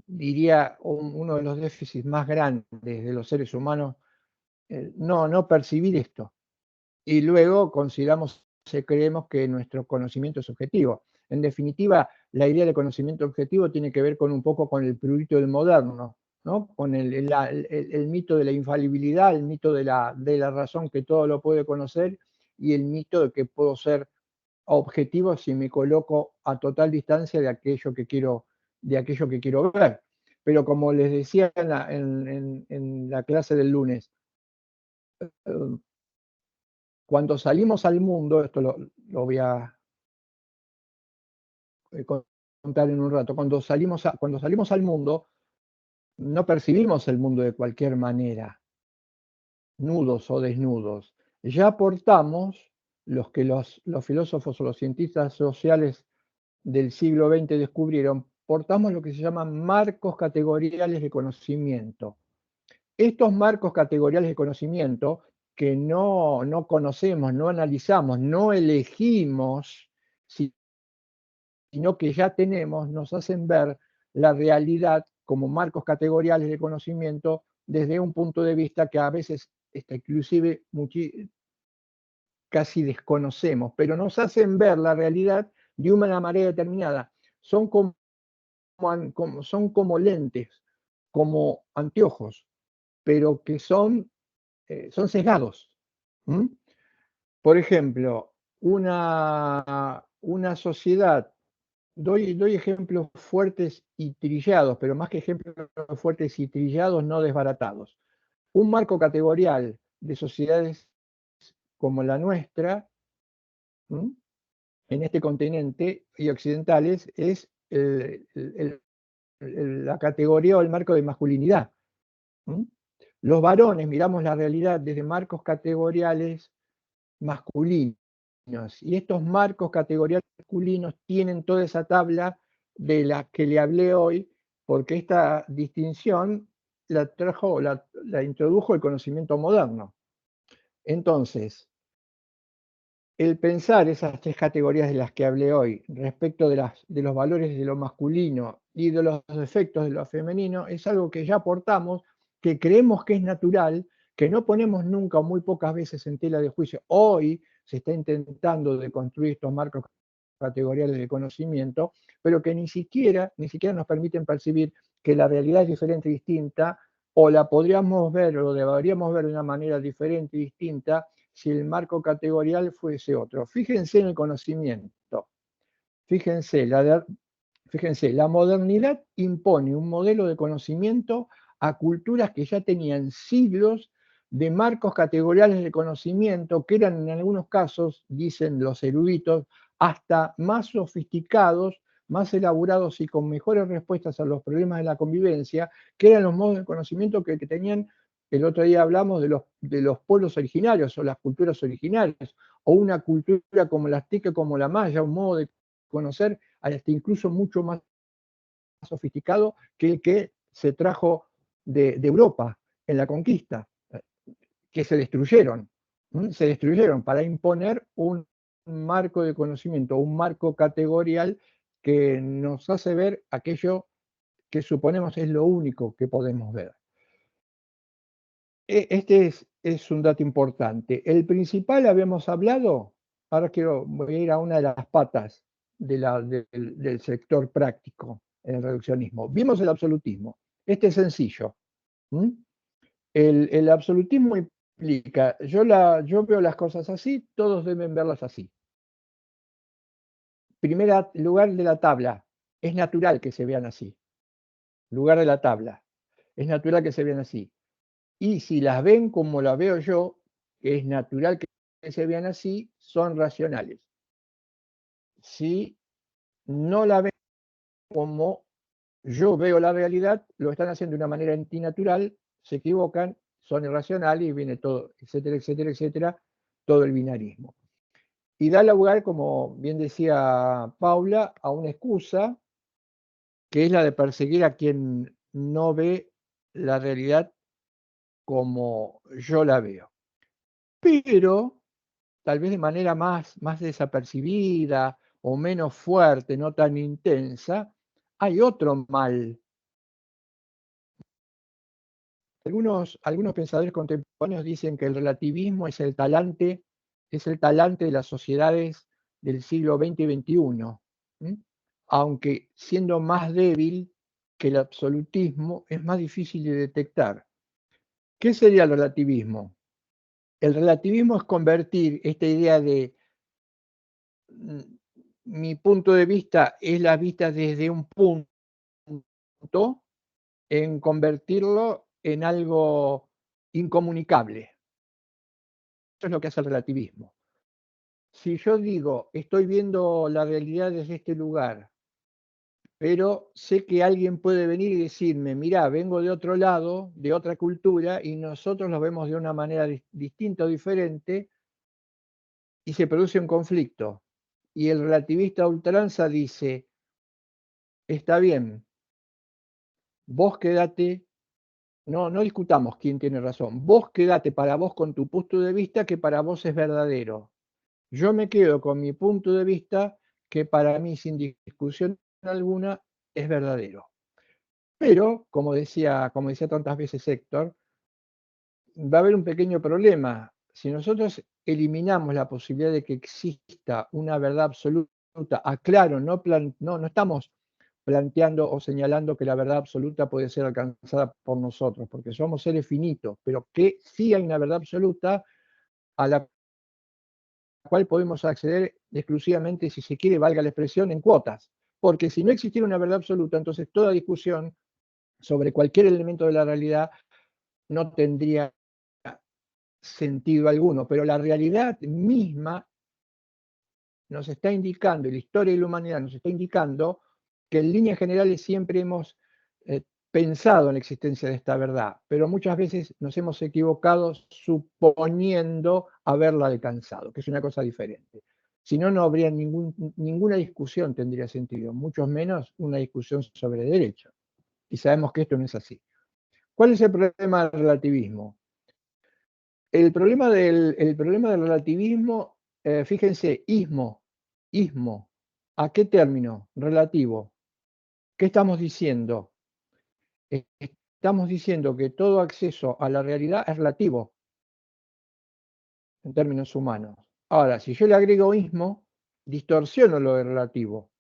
diría, uno de los déficits más grandes de los seres humanos, no percibir esto. Y luego creemos que nuestro conocimiento es objetivo. En definitiva, la idea de conocimiento objetivo tiene que ver con un poco con el prurito del moderno, ¿no? Con el mito de la infalibilidad, el mito de la razón que todo lo puede conocer, y el mito de que puedo ser objetivo si me coloco a total distancia de aquello que quiero ver. Pero como les decía en la clase del lunes, cuando salimos al mundo, esto lo voy a contar en un rato, cuando salimos al mundo, no percibimos el mundo de cualquier manera, nudos o desnudos. Ya aportamos, los que los filósofos o los cientistas sociales del siglo XX descubrieron, portamos lo que se llaman marcos categoriales de conocimiento. Estos marcos categoriales de conocimiento que no conocemos, no analizamos, no elegimos, sino que ya tenemos, nos hacen ver la realidad como marcos categoriales de conocimiento desde un punto de vista que a veces está inclusive casi desconocemos, pero nos hacen ver la realidad de una manera determinada. Son como lentes, como anteojos, pero que son sesgados. ¿Mm? Por ejemplo, una sociedad, doy ejemplos fuertes y trillados, pero más que ejemplos fuertes y trillados, no desbaratados. Un marco categorial de sociedades como la nuestra, ¿m? En este continente y occidentales, es la categoría o el marco de masculinidad. ¿M? Los varones miramos la realidad desde marcos categoriales masculinos, y estos marcos categoriales masculinos tienen toda esa tabla de la que le hablé hoy, porque esta distinción la introdujo el conocimiento moderno. Entonces, el pensar esas tres categorías de las que hablé hoy respecto de los valores de lo masculino y de los defectos de lo femenino es algo que ya aportamos, que creemos que es natural, que no ponemos nunca o muy pocas veces en tela de juicio. Hoy se está intentando deconstruir estos marcos categoriales de conocimiento, pero que ni siquiera nos permiten percibir que la realidad es diferente y distinta, o la podríamos ver o deberíamos ver de una manera diferente y distinta si el marco categorial fuese otro. Fíjense en el conocimiento. Fíjense, la modernidad impone un modelo de conocimiento a culturas que ya tenían siglos de marcos categoriales de conocimiento que eran en algunos casos, dicen los eruditos, hasta más sofisticados, más elaborados y con mejores respuestas a los problemas de la convivencia, que eran los modos de conocimiento que tenían. El otro día hablamos de los pueblos originarios o las culturas originarias, o una cultura como la azteca, como la maya, un modo de conocer hasta incluso mucho más sofisticado que el que se trajo de Europa en la conquista, que se destruyeron. Se destruyeron para imponer un marco de conocimiento, un marco categorial que nos hace ver aquello que suponemos es lo único que podemos ver. Este es un dato importante. El principal, habíamos hablado, ahora voy a ir a una de las patas del sector práctico en el reduccionismo. Vimos el absolutismo. Este es sencillo. El absolutismo implica, yo veo las cosas así, todos deben verlas así. Primer lugar de la tabla, es natural que se vean así. Lugar de la tabla, es natural que se vean así. Y si las ven como las veo yo, es natural que se vean así, son racionales. Si no la ven como yo veo la realidad, lo están haciendo de una manera antinatural, se equivocan, son irracionales y viene todo, etcétera, etcétera, etcétera, todo el binarismo. Y da lugar, como bien decía Paula, a una excusa que es la de perseguir a quien no ve la realidad como yo la veo. Pero, tal vez de manera más desapercibida o menos fuerte, no tan intensa, hay otro mal. Algunos pensadores contemporáneos dicen que el relativismo es el talante de las sociedades del siglo XX y XXI, aunque siendo más débil que el absolutismo, es más difícil de detectar. ¿Qué sería el relativismo? El relativismo es convertir esta idea de mi punto de vista es la vista desde un punto, en convertirlo en algo incomunicable. Eso es lo que hace el relativismo. Si yo digo, estoy viendo la realidad desde este lugar, pero sé que alguien puede venir y decirme, mira, vengo de otro lado, de otra cultura, y nosotros lo vemos de una manera distinta o diferente, y se produce un conflicto. Y el relativista a ultranza dice, está bien, vos quédate, no discutamos quién tiene razón, vos quédate para vos con tu punto de vista que para vos es verdadero. Yo me quedo con mi punto de vista que para mí, sin discusión alguna, es verdadero. Pero, como decía tantas veces Héctor, va a haber un pequeño problema. Si nosotros eliminamos la posibilidad de que exista una verdad absoluta, aclaro, no estamos planteando o señalando que la verdad absoluta puede ser alcanzada por nosotros, porque somos seres finitos, pero que sí hay una verdad absoluta a la cual podemos acceder exclusivamente, si se quiere, valga la expresión, en cuotas. Porque si no existiera una verdad absoluta, entonces toda discusión sobre cualquier elemento de la realidad no tendría sentido alguno. Pero la realidad misma nos está indicando, y la historia de la humanidad nos está indicando, que en líneas generales siempre hemos pensado en la existencia de esta verdad, pero muchas veces nos hemos equivocado suponiendo haberla alcanzado, que es una cosa diferente. Si no, no habría ninguna discusión tendría sentido, mucho menos una discusión sobre derecho. Y sabemos que esto no es así. ¿Cuál es el problema del relativismo? El problema del relativismo, fíjense, ismo, ¿a qué término? Relativo. ¿Qué estamos diciendo? Estamos diciendo que todo acceso a la realidad es relativo en términos humanos. Ahora, si yo le agrego ismo, distorsiono lo de relativo.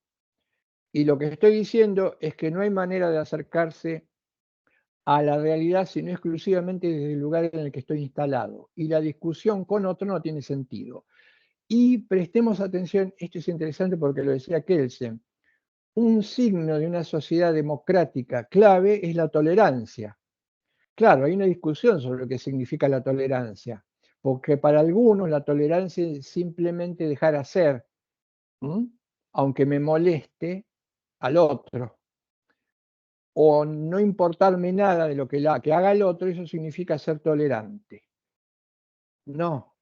Y lo que estoy diciendo es que no hay manera de acercarse a la realidad sino exclusivamente desde el lugar en el que estoy instalado. Y la discusión con otro no tiene sentido. Y prestemos atención, esto es interesante porque lo decía Kelsen, un signo de una sociedad democrática clave es la tolerancia. Claro, hay una discusión sobre lo que significa la tolerancia, porque para algunos la tolerancia es simplemente dejar hacer, aunque me moleste al otro, o no importarme nada de lo que haga el otro, eso significa ser tolerante. No,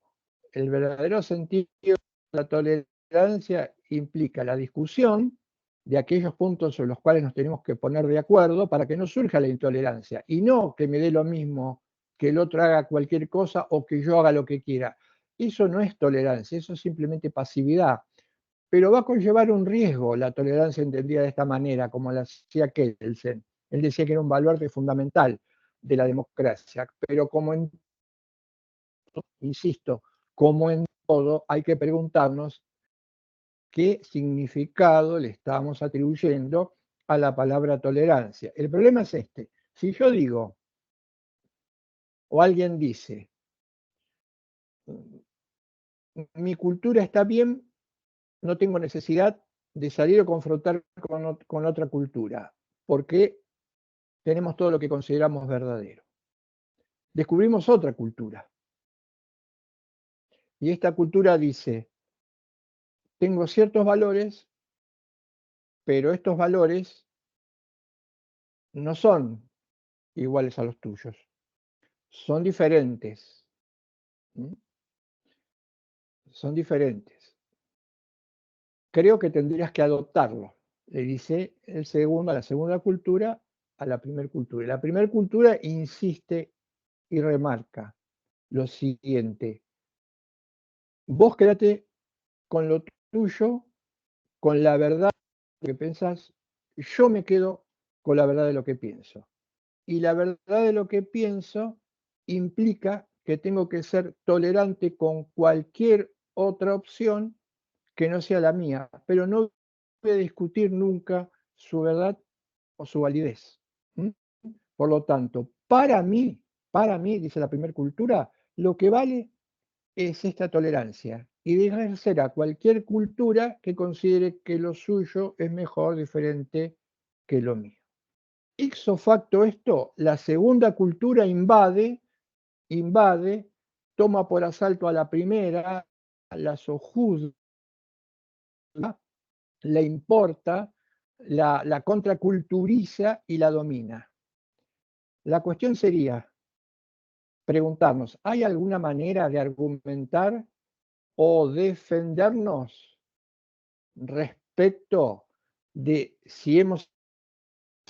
el verdadero sentido de la tolerancia implica la discusión de aquellos puntos sobre los cuales nos tenemos que poner de acuerdo para que no surja la intolerancia y no que me dé lo mismo que el otro haga cualquier cosa o que yo haga lo que quiera. Eso no es tolerancia, eso es simplemente pasividad, pero va a conllevar un riesgo la tolerancia entendida de esta manera, como la decía Kelsen. Él decía que era un valor fundamental de la democracia, pero como en, insisto, como en todo, hay que preguntarnos qué significado le estamos atribuyendo a la palabra tolerancia. El problema es este. Si yo digo, o alguien dice, mi cultura está bien, no tengo necesidad de salir o confrontar con otra cultura, porque tenemos todo lo que consideramos verdadero. Descubrimos otra cultura. Y esta cultura dice, tengo ciertos valores, pero estos valores no son iguales a los tuyos, son diferentes. Son diferentes. Creo que tendrías que adoptarlo, le dice la segunda cultura a la primera cultura. Y la primera cultura insiste y remarca lo siguiente: vos quédate con lo tuyo, con la verdad de lo que pensás, yo me quedo con la verdad de lo que pienso. Y la verdad de lo que pienso implica que tengo que ser tolerante con cualquier otra opción que no sea la mía, pero no voy a discutir nunca su verdad o su validez. Por lo tanto, para mí, dice la primera cultura, lo que vale es esta tolerancia y de ejercer a cualquier cultura que considere que lo suyo es mejor, diferente que lo mío. Ipso facto esto, la segunda cultura invade, toma por asalto a la primera, la sojuzga, la importa, la contraculturiza y la domina. La cuestión sería preguntarnos, ¿hay alguna manera de argumentar o defendernos respecto de si hemos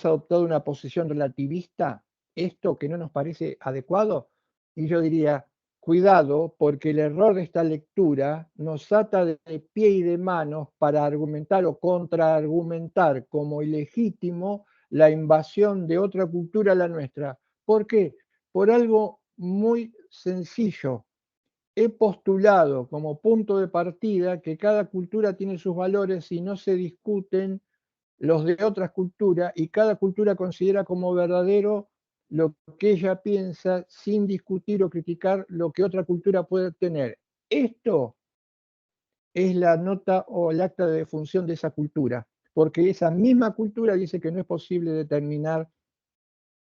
adoptado una posición relativista, esto que no nos parece adecuado? Y yo diría, cuidado, porque el error de esta lectura nos ata de pie y de manos para argumentar o contraargumentar como ilegítimo la invasión de otra cultura a la nuestra. ¿Por qué? Por algo muy sencillo. he postulado como punto de partida que cada cultura tiene sus valores y no se discuten los de otras culturas, y cada cultura considera como verdadero lo que ella piensa sin discutir o criticar lo que otra cultura puede tener. Esto es la nota o el acta de defunción de esa cultura, porque esa misma cultura dice que no es posible determinar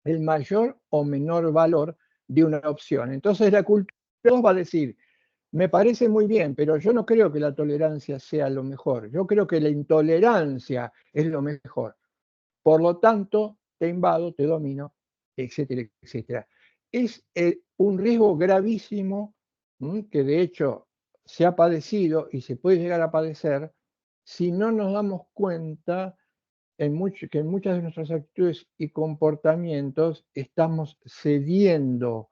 el mayor o menor valor de una opción. Entonces la cultura va a decir, me parece muy bien, pero yo no creo que la tolerancia sea lo mejor. Yo creo que la intolerancia es lo mejor. Por lo tanto, te invado, te domino, etcétera, etcétera. Es un riesgo gravísimo que de hecho se ha padecido y se puede llegar a padecer si no nos damos cuenta que en muchas de nuestras actitudes y comportamientos estamos cediendo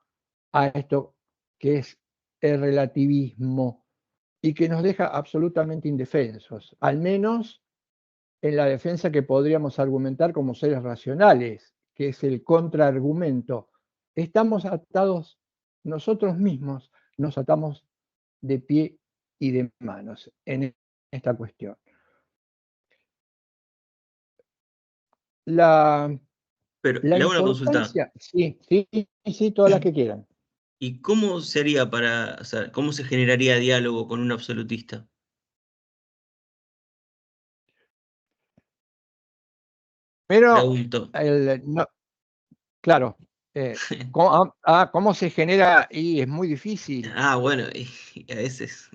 a esto que es el relativismo y que nos deja absolutamente indefensos, al menos en la defensa que podríamos argumentar como seres racionales, que es el contraargumento. Estamos atados nosotros mismos, nos atamos de pie y de manos en esta cuestión. La, Pero la le hago una consulta. importancia, sí, sí, sí, todas las que quieran. ¿Y cómo se haría o sea, cómo se generaría diálogo con un absolutista? Pero, Pregunto. no, claro, ¿cómo se genera? Y es muy difícil. Ah, bueno, y a veces.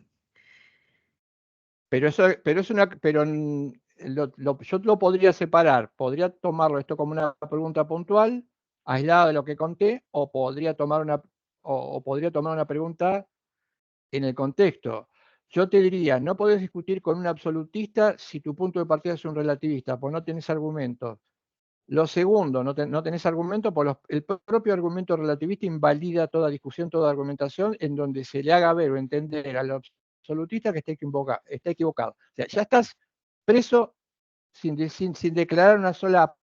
Pero eso, yo lo podría separar, podría tomarlo esto como una pregunta puntual, aislada de lo que conté, o podría tomar una pregunta en el contexto. Yo te diría, no podés discutir con un absolutista si tu punto de partida es un relativista, pues no tenés argumentos. Lo segundo, no tenés argumentos, pues el propio argumento relativista invalida toda discusión, toda argumentación en donde se le haga ver o entender al absolutista que está equivocado. O sea, ya estás preso sin declarar una sola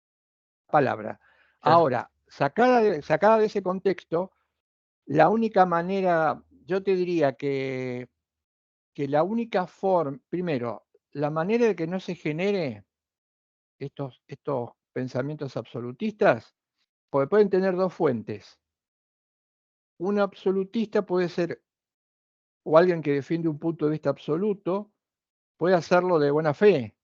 palabra. Claro. Ahora, sacada de ese contexto, la única manera, yo te diría que la única forma, primero, la manera de que no se genere estos pensamientos absolutistas, porque pueden tener dos fuentes. Un absolutista puede ser, o alguien que defiende un punto de vista absoluto, puede hacerlo de buena fe.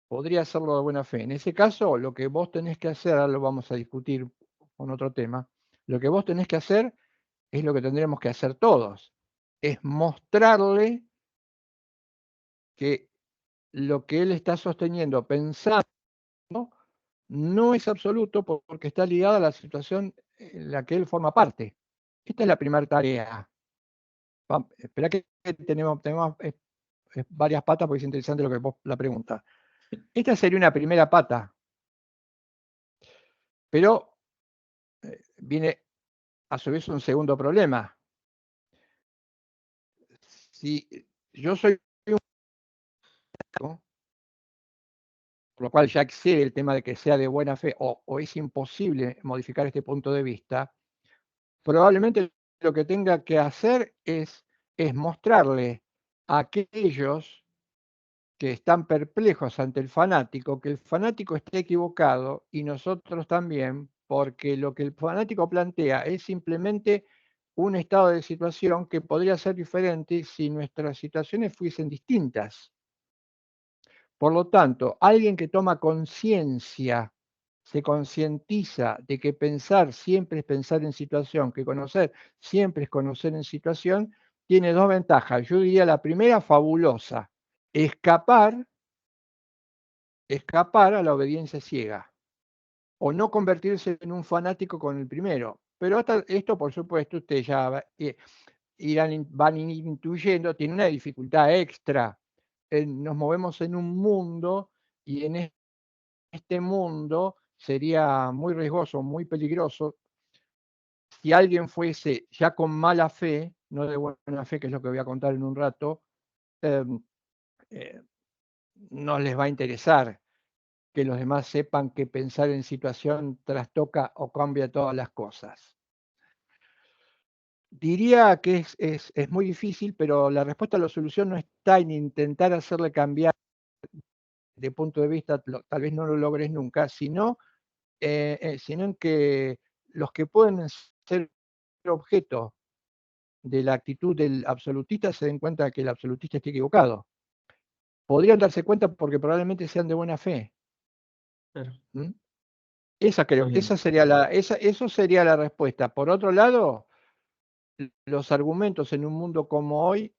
Podría hacerlo de buena fe. En ese caso, lo que vos tenés que hacer, ahora lo vamos a discutir con otro tema, lo que vos tenés que hacer es lo que tendríamos que hacer todos, es mostrarle que lo que él está sosteniendo, pensando, no es absoluto porque está ligado a la situación en la que él forma parte. Esta es la primera tarea. Espera que tenemos varias patas porque es interesante lo que vos la pregunta. Esta sería una primera pata, pero viene a su vez un segundo problema. Si yo soy un, por lo cual ya excede el tema de que sea de buena fe o es imposible modificar este punto de vista, probablemente lo que tenga que hacer es mostrarle a aquellos que están perplejos ante el fanático, que el fanático está equivocado y nosotros también, porque lo que el fanático plantea es simplemente un estado de situación que podría ser diferente si nuestras situaciones fuesen distintas. Por lo tanto, alguien que toma conciencia, se concientiza de que pensar siempre es pensar en situación, que conocer siempre es conocer en situación, tiene dos ventajas. Yo diría la primera, fabulosa, escapar a la obediencia ciega o no convertirse en un fanático con el primero. Pero esto, por supuesto, ustedes ya van intuyendo, tiene una dificultad extra. Nos movemos en un mundo y en este mundo sería muy riesgoso, muy peligroso si alguien fuese ya con mala fe, no de buena fe, que es lo que voy a contar en un rato, eh, eh, no les va a interesar que los demás sepan que pensar en situación trastoca o cambia todas las cosas. Diría que es muy difícil, pero la respuesta a la solución no está en intentar hacerle cambiar de punto de vista, tal vez no lo logres nunca, sino en que los que pueden ser objeto de la actitud del absolutista se den cuenta de que el absolutista está equivocado. Podrían darse cuenta porque probablemente sean de buena fe. Claro. ¿Mm? Muy bien. Eso sería la respuesta. Por otro lado, los argumentos en un mundo como hoy,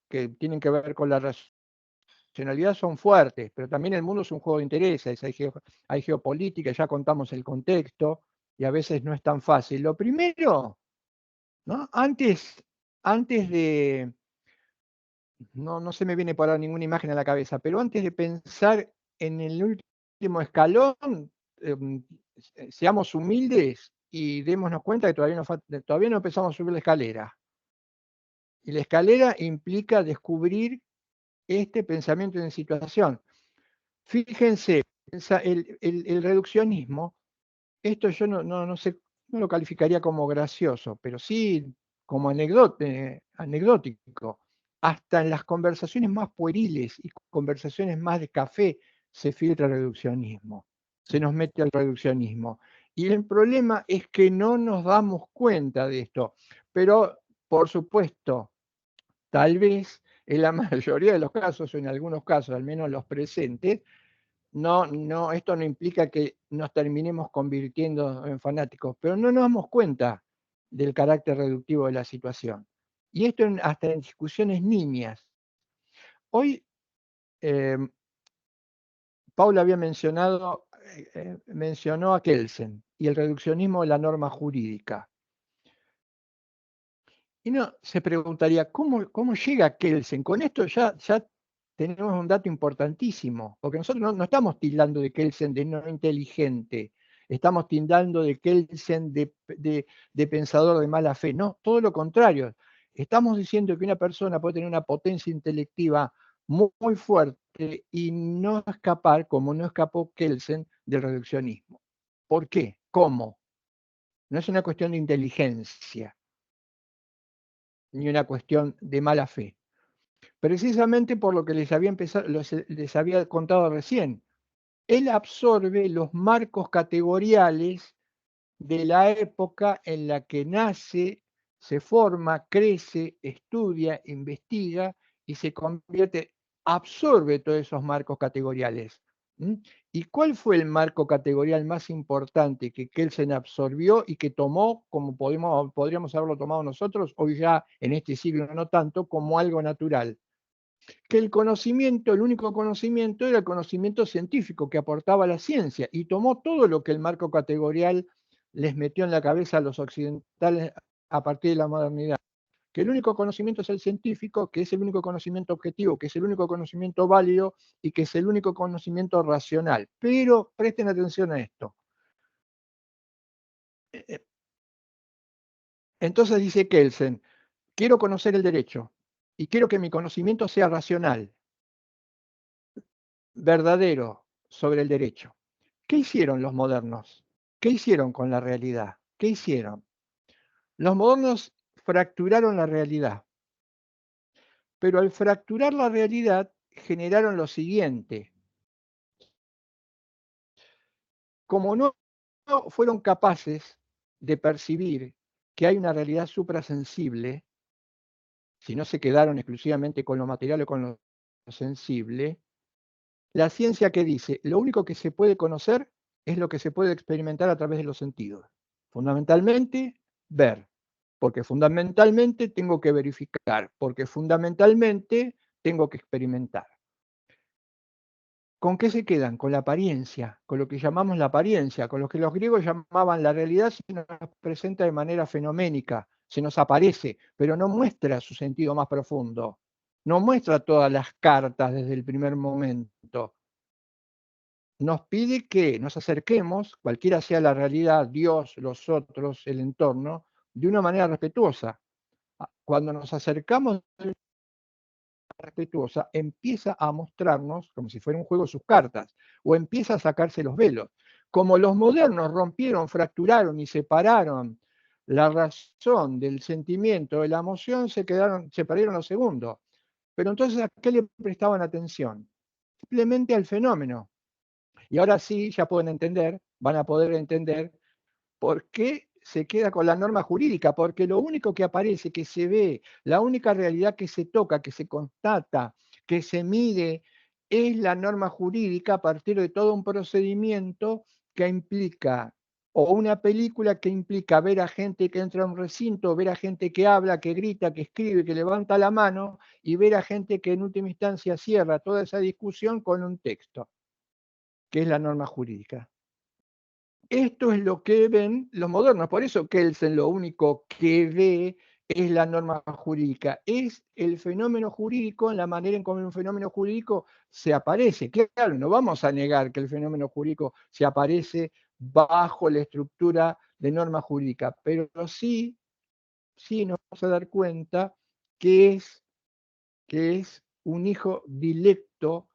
que tienen que ver con la racionalidad, son fuertes, pero también el mundo es un juego de intereses, hay geopolítica, ya contamos el contexto, y a veces no es tan fácil. Lo primero, ¿no? Antes de, no se me viene para ninguna imagen a la cabeza, pero antes de pensar en el último escalón, seamos humildes y démonos cuenta que todavía no empezamos a subir la escalera. Y la escalera implica descubrir este pensamiento en situación. Fíjense, el reduccionismo, esto yo no sé, no lo calificaría como gracioso, pero sí como anecdótico. Hasta en las conversaciones más pueriles y conversaciones más de café se filtra el reduccionismo, se nos mete al reduccionismo. Y el problema es que no nos damos cuenta de esto. Pero, por supuesto, tal vez en la mayoría de los casos, o en algunos casos, al menos los presentes, esto no implica que nos terminemos convirtiendo en fanáticos, pero no nos damos cuenta del carácter reductivo de la situación. Y esto hasta en discusiones nimias. Hoy, Paula había mencionó a Kelsen y el reduccionismo de la norma jurídica. Y no se preguntaría, ¿cómo llega Kelsen? Con esto ya tenemos un dato importantísimo, porque nosotros no estamos tildando de Kelsen de no inteligente, estamos tildando de Kelsen de pensador de mala fe. No, todo lo contrario. Estamos diciendo que una persona puede tener una potencia intelectiva muy fuerte y no escapar, como no escapó Kelsen, del reduccionismo. ¿Por qué? ¿Cómo? No es una cuestión de inteligencia ni una cuestión de mala fe. Precisamente por lo que les había contado recién. Él absorbe los marcos categoriales de la época en la que nace, se forma, crece, estudia, investiga y se convierte, absorbe todos esos marcos categoriales. ¿Y cuál fue el marco categorial más importante que Kelsen absorbió y que tomó, como podríamos haberlo tomado nosotros, hoy ya en este siglo no tanto, como algo natural? Que el único conocimiento era el conocimiento científico que aportaba la ciencia, y tomó todo lo que el marco categorial les metió en la cabeza a los occidentales a partir de la modernidad. Que el único conocimiento es el científico, que es el único conocimiento objetivo, que es el único conocimiento válido y que es el único conocimiento racional. Pero presten atención a esto. Entonces dice Kelsen, quiero conocer el derecho y quiero que mi conocimiento sea racional, verdadero sobre el derecho. ¿Qué hicieron los modernos? ¿Qué hicieron con la realidad? ¿Qué hicieron? Los modernos fracturaron la realidad, pero al fracturar la realidad generaron lo siguiente. Como no fueron capaces de percibir que hay una realidad suprasensible, si no se quedaron exclusivamente con lo material o con lo sensible, la ciencia que dice, lo único que se puede conocer es lo que se puede experimentar a través de los sentidos. Fundamentalmente, ver, porque fundamentalmente tengo que verificar, porque fundamentalmente tengo que experimentar. ¿Con qué se quedan? Con la apariencia, con lo que llamamos la apariencia, con lo que los griegos llamaban la realidad. Se nos presenta de manera fenoménica, se nos aparece, pero no muestra su sentido más profundo, no muestra todas las cartas desde el primer momento. Nos pide que nos acerquemos, cualquiera sea la realidad, Dios, los otros, el entorno, de una manera respetuosa. Cuando nos acercamos de una manera respetuosa, empieza a mostrarnos, como si fuera un juego, sus cartas, o empieza a sacarse los velos. Como los modernos rompieron, fracturaron y separaron la razón del sentimiento, de la emoción, se perdieron los segundos. Pero entonces, ¿a qué le prestaban atención? Simplemente al fenómeno. Y ahora sí, ya pueden entender, van a poder entender por qué se queda con la norma jurídica, porque lo único que aparece, que se ve, la única realidad que se toca, que se constata, que se mide, es la norma jurídica a partir de todo un procedimiento que implica, o una película que implica ver a gente que entra a un recinto, ver a gente que habla, que grita, que escribe, que levanta la mano, y ver a gente que en última instancia cierra toda esa discusión con un texto, que es la norma jurídica. Esto es lo que ven los modernos, por eso Kelsen lo único que ve es la norma jurídica, es el fenómeno jurídico en la manera en cómo un fenómeno jurídico se aparece. Claro, no vamos a negar que el fenómeno jurídico se aparece bajo la estructura de norma jurídica, pero sí nos vamos a dar cuenta que es un hijo directo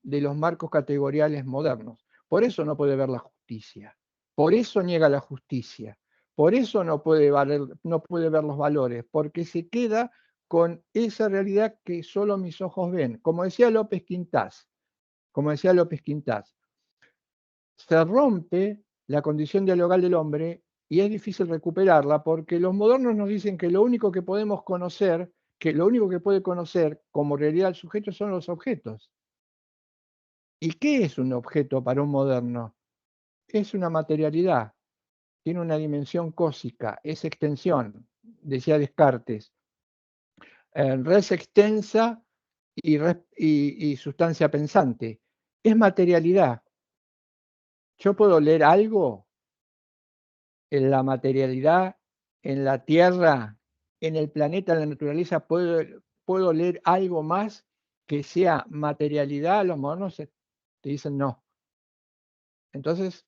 de los marcos categoriales modernos. Por eso no puede ver la justicia. Por eso niega la justicia. Por eso no puede ver los valores, porque se queda con esa realidad que solo mis ojos ven. Como decía López Quintás, se rompe la condición dialogal del hombre y es difícil recuperarla porque los modernos nos dicen que lo único que podemos conocer, que lo único que puede conocer como realidad del sujeto son los objetos. ¿Y qué es un objeto para un moderno? Es una materialidad, tiene una dimensión cósica, es extensión, decía Descartes, res extensa y sustancia pensante. Es materialidad. Yo puedo leer algo en la materialidad, en la tierra, en el planeta, en la naturaleza, puedo leer algo más que sea materialidad. Los modernos te dicen no. Entonces,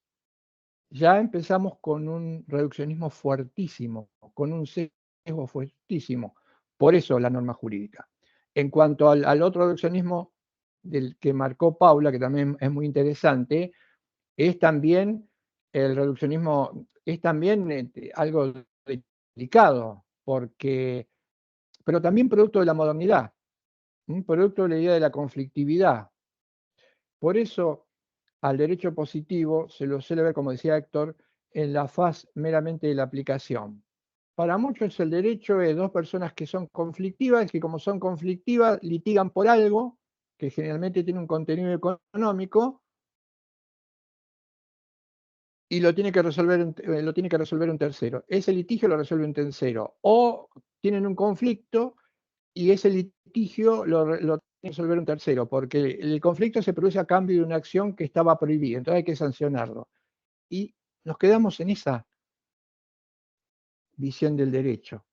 ya empezamos con un reduccionismo fuertísimo, con un sesgo fuertísimo. Por eso la norma jurídica. En cuanto al otro reduccionismo del que marcó Paula, que también es muy interesante, es también el reduccionismo, es también algo delicado, pero también producto de la modernidad, un producto de la idea de la conflictividad. Por eso, al derecho positivo se lo suele ver, como decía Héctor, en la faz meramente de la aplicación. Para muchos el derecho es dos personas que son conflictivas, que como son conflictivas litigan por algo, que generalmente tiene un contenido económico, y lo tiene que resolver un tercero. Ese litigio lo resuelve un tercero. O tienen un conflicto y ese litigio lo tiene que resolver un tercero, porque el conflicto se produce a cambio de una acción que estaba prohibida, entonces hay que sancionarlo. Y nos quedamos en esa visión del derecho.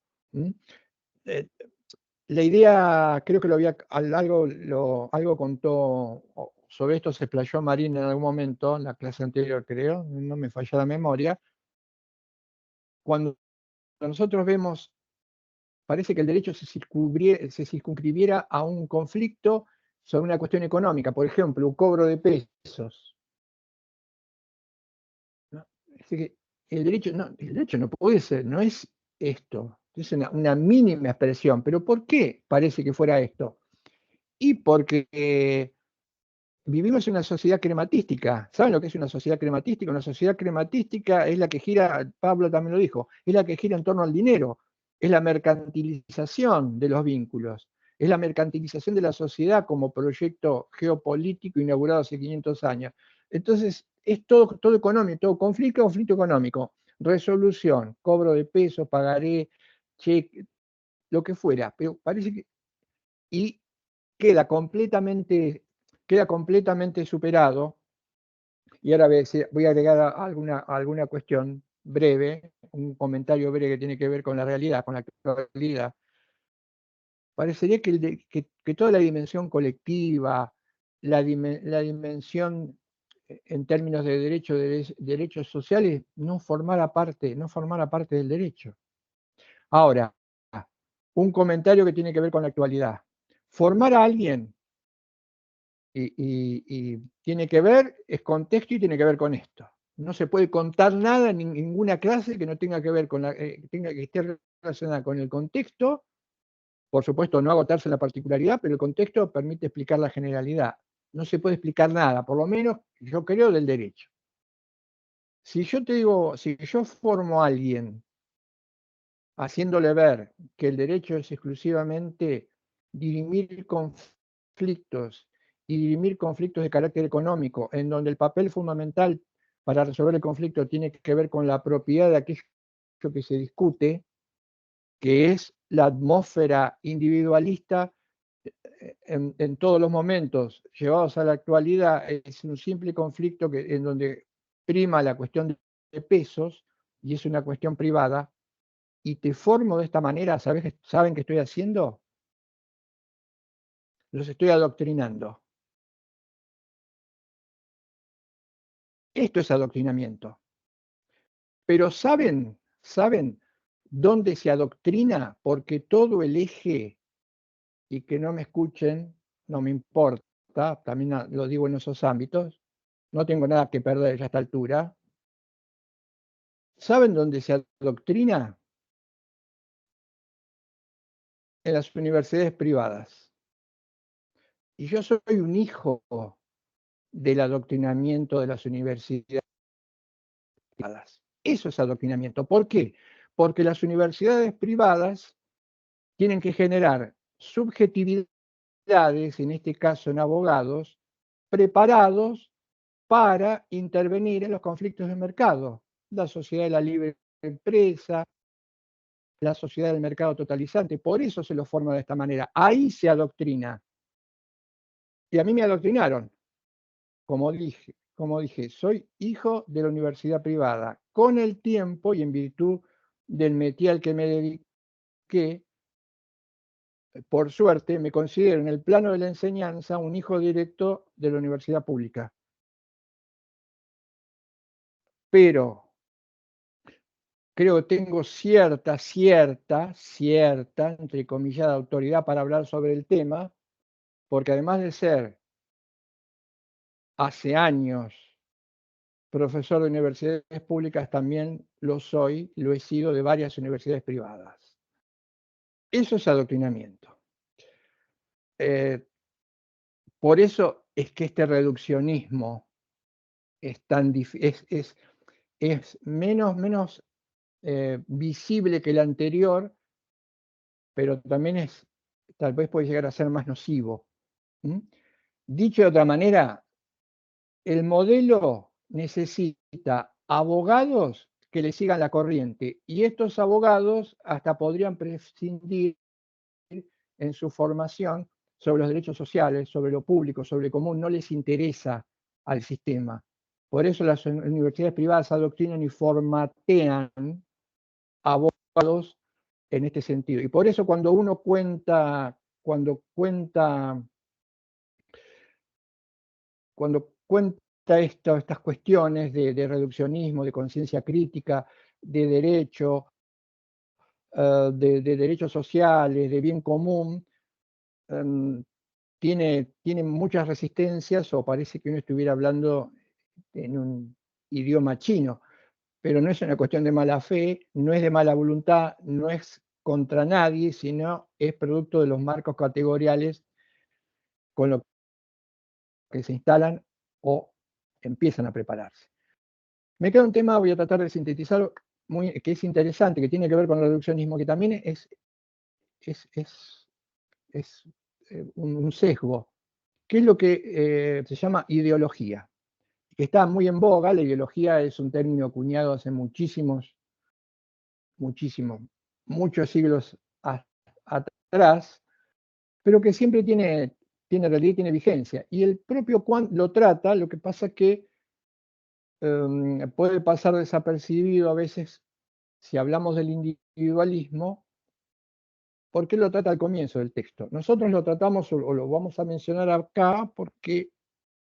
La idea, creo que algo contó sobre esto, se explayó Marina en algún momento, en la clase anterior creo, no me falla la memoria. Cuando nosotros vemos, parece que el derecho se circunscribiera a un conflicto sobre una cuestión económica, por ejemplo, un cobro de pesos. ¿No? Así que el derecho no puede ser, no es esto, es una mínima expresión. ¿Pero por qué parece que fuera esto? Y porque vivimos en una sociedad crematística. ¿Saben lo que es una sociedad crematística? Una sociedad crematística es la que gira, Pablo también lo dijo, es la que gira en torno al dinero, es la mercantilización de los vínculos, es la mercantilización de la sociedad como proyecto geopolítico inaugurado hace 500 años. Entonces, es todo económico, todo conflicto económico, resolución, cobro de pesos, pagaré, cheque, lo que fuera, pero parece que... Y queda completamente superado, y ahora voy a agregar alguna cuestión breve, un comentario breve que tiene que ver con la realidad, con la actualidad. Parecería que toda la dimensión colectiva, la dimensión en términos de derechos sociales, no formara parte del derecho. Ahora, un comentario que tiene que ver con la actualidad. Formar a alguien y tiene que ver, es contexto y tiene que ver con esto. No se puede contar nada en ninguna clase que no tenga que ver con tenga que esté relacionada con el contexto. Por supuesto, no agotarse en la particularidad, pero el contexto permite explicar la generalidad. No se puede explicar nada, por lo menos yo creo del derecho. Si yo te digo, si yo formo a alguien haciéndole ver que el derecho es exclusivamente dirimir conflictos y dirimir conflictos de carácter económico, en donde el papel fundamental para resolver el conflicto tiene que ver con la propiedad de aquello que se discute, que es la atmósfera individualista en todos los momentos llevados a la actualidad, es un simple conflicto en donde prima la cuestión de pesos y es una cuestión privada, y te formo de esta manera, ¿saben qué estoy haciendo? Los estoy adoctrinando. Esto es adoctrinamiento. Pero ¿saben dónde se adoctrina? Porque todo el eje, y que no me escuchen, no me importa, también lo digo en esos ámbitos, no tengo nada que perder a esta altura. ¿Saben dónde se adoctrina? En las universidades privadas. Y yo soy un hijo del adoctrinamiento de las universidades privadas. Eso es adoctrinamiento. ¿Por qué? Porque las universidades privadas tienen que generar subjetividades, en este caso en abogados, preparados para intervenir en los conflictos de mercado. La sociedad de la libre empresa, la sociedad del mercado totalizante, por eso se lo forma de esta manera. Ahí se adoctrina. Y a mí me adoctrinaron. Como dije, soy hijo de la universidad privada. Con el tiempo y en virtud del métier al que me dediqué, por suerte, me considero en el plano de la enseñanza un hijo directo de la universidad pública. Pero creo que tengo cierta, entrecomillada, autoridad para hablar sobre el tema, porque además de ser hace años profesor de universidades públicas, también lo he sido de varias universidades privadas. Eso es adoctrinamiento. Por eso es que este reduccionismo es tan es menos visible que el anterior, pero también tal vez puede llegar a ser más nocivo. Dicho de otra manera, el modelo necesita abogados que le sigan la corriente, y estos abogados hasta podrían prescindir en su formación sobre los derechos sociales, sobre lo público, sobre lo común, no les interesa al sistema. Por eso las universidades privadas adoctrinan y formatean abogados en este sentido. Y por eso cuando uno cuenta estas cuestiones de reduccionismo, de conciencia crítica, de derecho, de derechos sociales, de bien común, tiene muchas resistencias, o parece que uno estuviera hablando en un idioma chino, pero no es una cuestión de mala fe, no es de mala voluntad, no es contra nadie, sino es producto de los marcos categoriales con los que se instalan o empiezan a prepararse. Me queda un tema, voy a tratar de sintetizarlo, que es interesante, que tiene que ver con el reduccionismo, que también es un sesgo, que es lo que se llama ideología, que está muy en boga. La ideología es un término acuñado hace muchos siglos atrás, pero que siempre tiene realidad y tiene vigencia. Y el propio Kant lo trata, lo que pasa es que puede pasar desapercibido a veces si hablamos del individualismo, porque lo trata al comienzo del texto. Nosotros lo tratamos o lo vamos a mencionar acá porque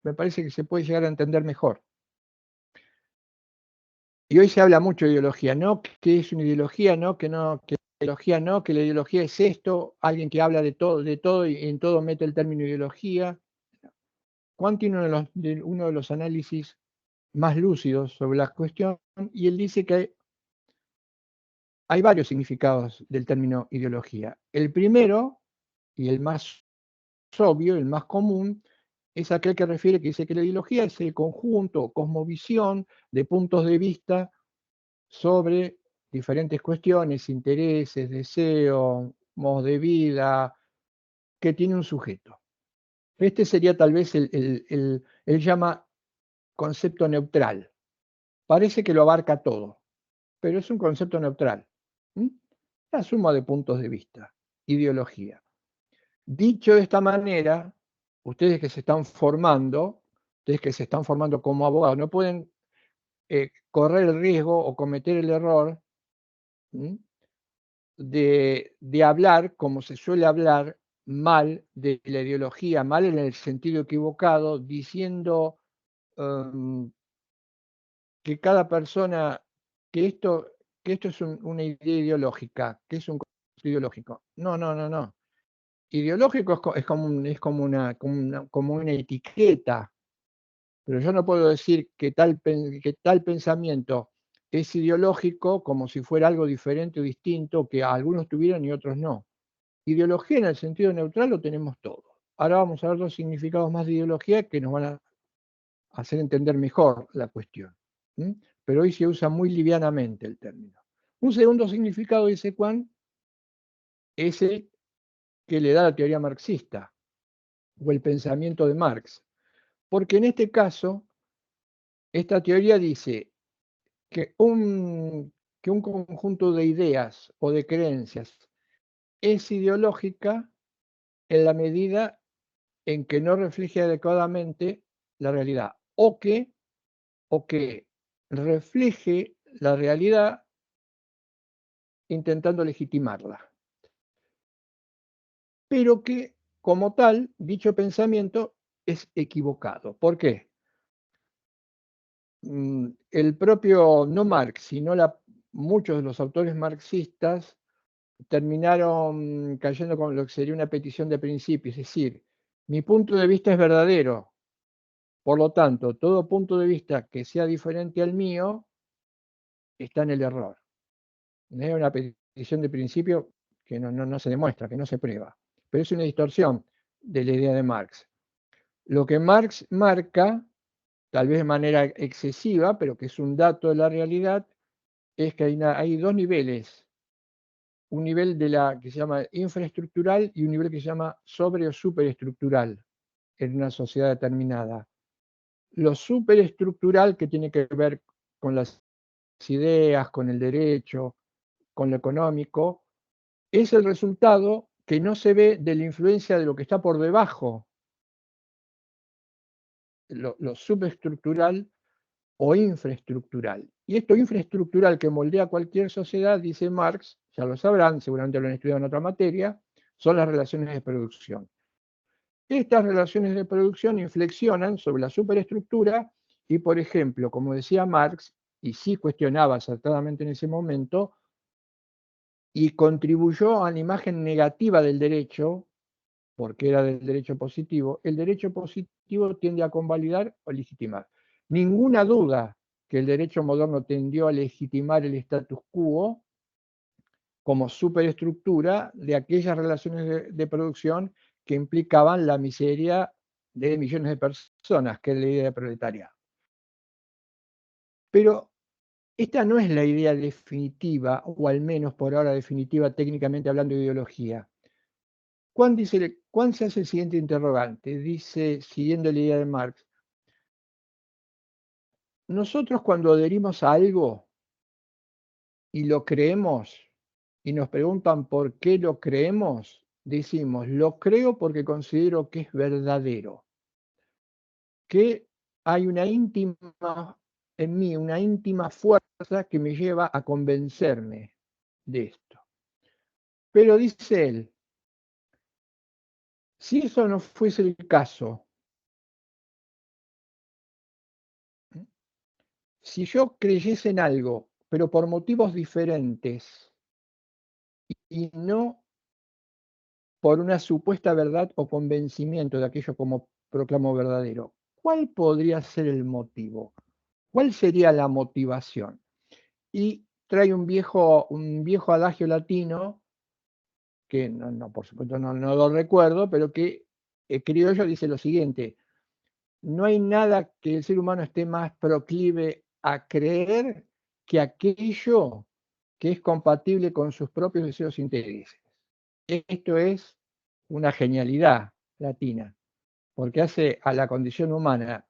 me parece que se puede llegar a entender mejor. Y hoy se habla mucho de ideología, ¿no? ¿Qué es una ideología? ¿No? Que la ideología es esto, alguien que habla de todo y en todo mete el término ideología. Kant tiene uno de los análisis más lúcidos sobre la cuestión, y él dice que hay varios significados del término ideología. El primero, y el más obvio, el más común, es aquel que refiere que dice que la ideología es el conjunto o cosmovisión de puntos de vista sobre diferentes cuestiones, intereses, deseos, modos de vida, que tiene un sujeto. Este sería tal vez él llama concepto neutral. Parece que lo abarca todo, pero es un concepto neutral. La suma de puntos de vista, ideología. Dicho de esta manera, ustedes que se están formando, como abogados, no pueden correr el riesgo o cometer el error de hablar como se suele hablar mal de la ideología, mal en el sentido equivocado, diciendo que cada persona, que esto es una idea ideológica, que es un concepto ideológico. No, no, no, no. Ideológico como una etiqueta, pero yo no puedo decir que tal pensamiento es ideológico como si fuera algo diferente o distinto, que algunos tuvieran y otros no. Ideología en el sentido neutral lo tenemos todo. Ahora vamos a ver dos significados más de ideología que nos van a hacer entender mejor la cuestión. Pero hoy se usa muy livianamente el término. Un segundo significado, dice Juan, es el que le da la teoría marxista o el pensamiento de Marx. Porque en este caso, esta teoría dice que un conjunto de ideas o de creencias es ideológica en la medida en que no refleje adecuadamente la realidad o que refleje la realidad intentando legitimarla. Pero que, como tal, dicho pensamiento es equivocado. ¿Por qué? El propio, no Marx, sino muchos de los autores marxistas terminaron cayendo con lo que sería una petición de principio, es decir, mi punto de vista es verdadero, por lo tanto, todo punto de vista que sea diferente al mío está en el error. Es una petición de principio que no se demuestra, que no se prueba, pero es una distorsión de la idea de Marx. Lo que Marx marca, tal vez de manera excesiva, pero que es un dato de la realidad, es que hay dos niveles. Un nivel que se llama infraestructural y un nivel que se llama sobre o superestructural en una sociedad determinada. Lo superestructural, que tiene que ver con las ideas, con el derecho, con lo económico, es el resultado que no se ve de la influencia de lo que está por debajo, lo subestructural o infraestructural. Y esto infraestructural que moldea cualquier sociedad, dice Marx, ya lo sabrán, seguramente lo han estudiado en otra materia, son las relaciones de producción. Estas relaciones de producción inflexionan sobre la superestructura y, por ejemplo, como decía Marx, y sí cuestionaba acertadamente en ese momento, y contribuyó a la imagen negativa del derecho, porque era del derecho positivo, el derecho positivo tiende a convalidar o legitimar. Ninguna duda que el derecho moderno tendió a legitimar el status quo como superestructura de aquellas relaciones de producción que implicaban la miseria de millones de personas, que es la idea de proletariado. Pero esta no es la idea definitiva, o al menos por ahora definitiva, técnicamente hablando de ideología. Juan se hace el siguiente interrogante, dice, siguiendo la idea de Marx, nosotros cuando adherimos a algo y lo creemos, y nos preguntan por qué lo creemos, decimos, lo creo porque considero que es verdadero, que hay en mí una íntima fuerza que me lleva a convencerme de esto. Pero dice él, si eso no fuese el caso, si yo creyese en algo, pero por motivos diferentes, y no por una supuesta verdad o convencimiento de aquello como proclamo verdadero, ¿cuál podría ser el motivo? ¿Cuál sería la motivación? Y trae un viejo adagio latino, que por supuesto no lo recuerdo, pero que criollo dice lo siguiente: no hay nada que el ser humano esté más proclive a creer que aquello que es compatible con sus propios deseos e intereses. Esto es una genialidad latina, porque hace a la condición humana,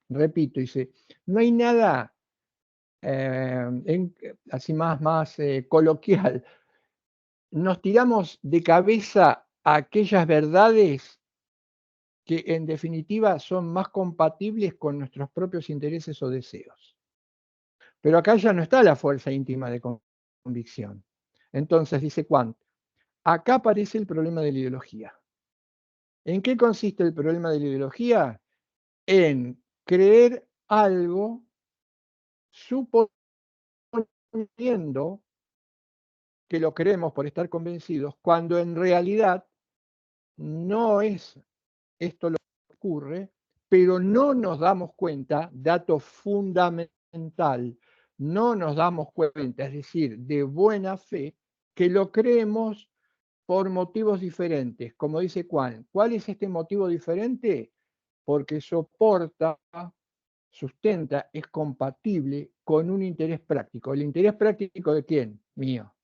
repito, dice, no hay nada así más coloquial, nos tiramos de cabeza a aquellas verdades que en definitiva son más compatibles con nuestros propios intereses o deseos. Pero acá ya no está la fuerza íntima de convicción. Entonces, dice Kant, acá aparece el problema de la ideología. ¿En qué consiste el problema de la ideología? En creer algo suponiendo que lo creemos por estar convencidos, cuando en realidad no es esto lo que ocurre, pero no nos damos cuenta, dato fundamental, no nos damos cuenta, es decir, de buena fe, que lo creemos por motivos diferentes. Como dice Juan, ¿cuál es este motivo diferente? Porque soporta, sustenta, es compatible con un interés práctico. ¿El interés práctico de quién? Mío,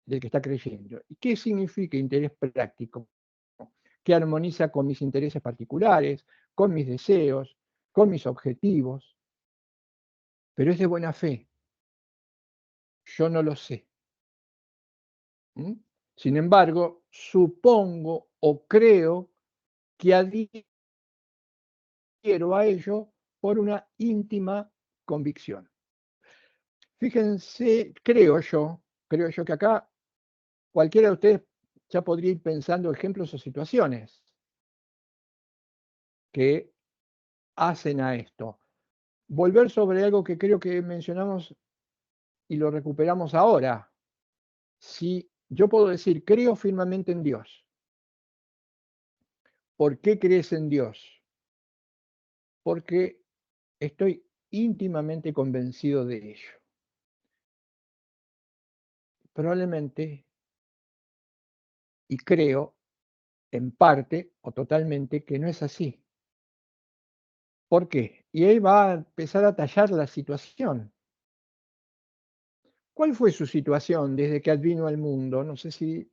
del que está creyendo. ¿Y qué significa interés práctico? Que armoniza con mis intereses particulares, con mis deseos, con mis objetivos, pero es de buena fe. Yo no lo sé. ¿Mm? Sin embargo, supongo o creo que adhiero a ello por una íntima convicción. Fíjense, creo yo que acá cualquiera de ustedes ya podría ir pensando ejemplos o situaciones que hacen a esto. Volver sobre algo que creo que mencionamos y lo recuperamos ahora. Si yo puedo decir, creo firmemente en Dios. ¿Por qué crees en Dios? Porque estoy íntimamente convencido de ello. Probablemente, y creo en parte o totalmente que no es así. ¿Por qué? Y ahí va a empezar a tallar la situación. ¿Cuál fue su situación desde que advino al mundo? No sé si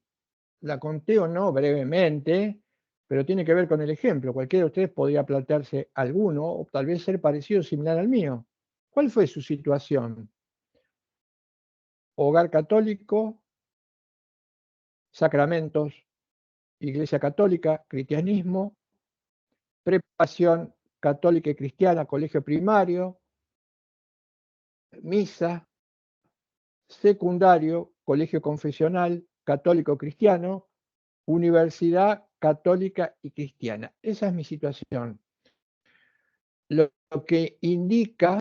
la conté o no brevemente, pero tiene que ver con el ejemplo. Cualquiera de ustedes podría plantearse alguno, o tal vez ser parecido o similar al mío. ¿Cuál fue su situación? Hogar católico, sacramentos, Iglesia católica, cristianismo, preparación católica y cristiana, colegio primario, misa, secundario, colegio confesional, católico cristiano, universidad católica y cristiana. Esa es mi situación. Lo que indica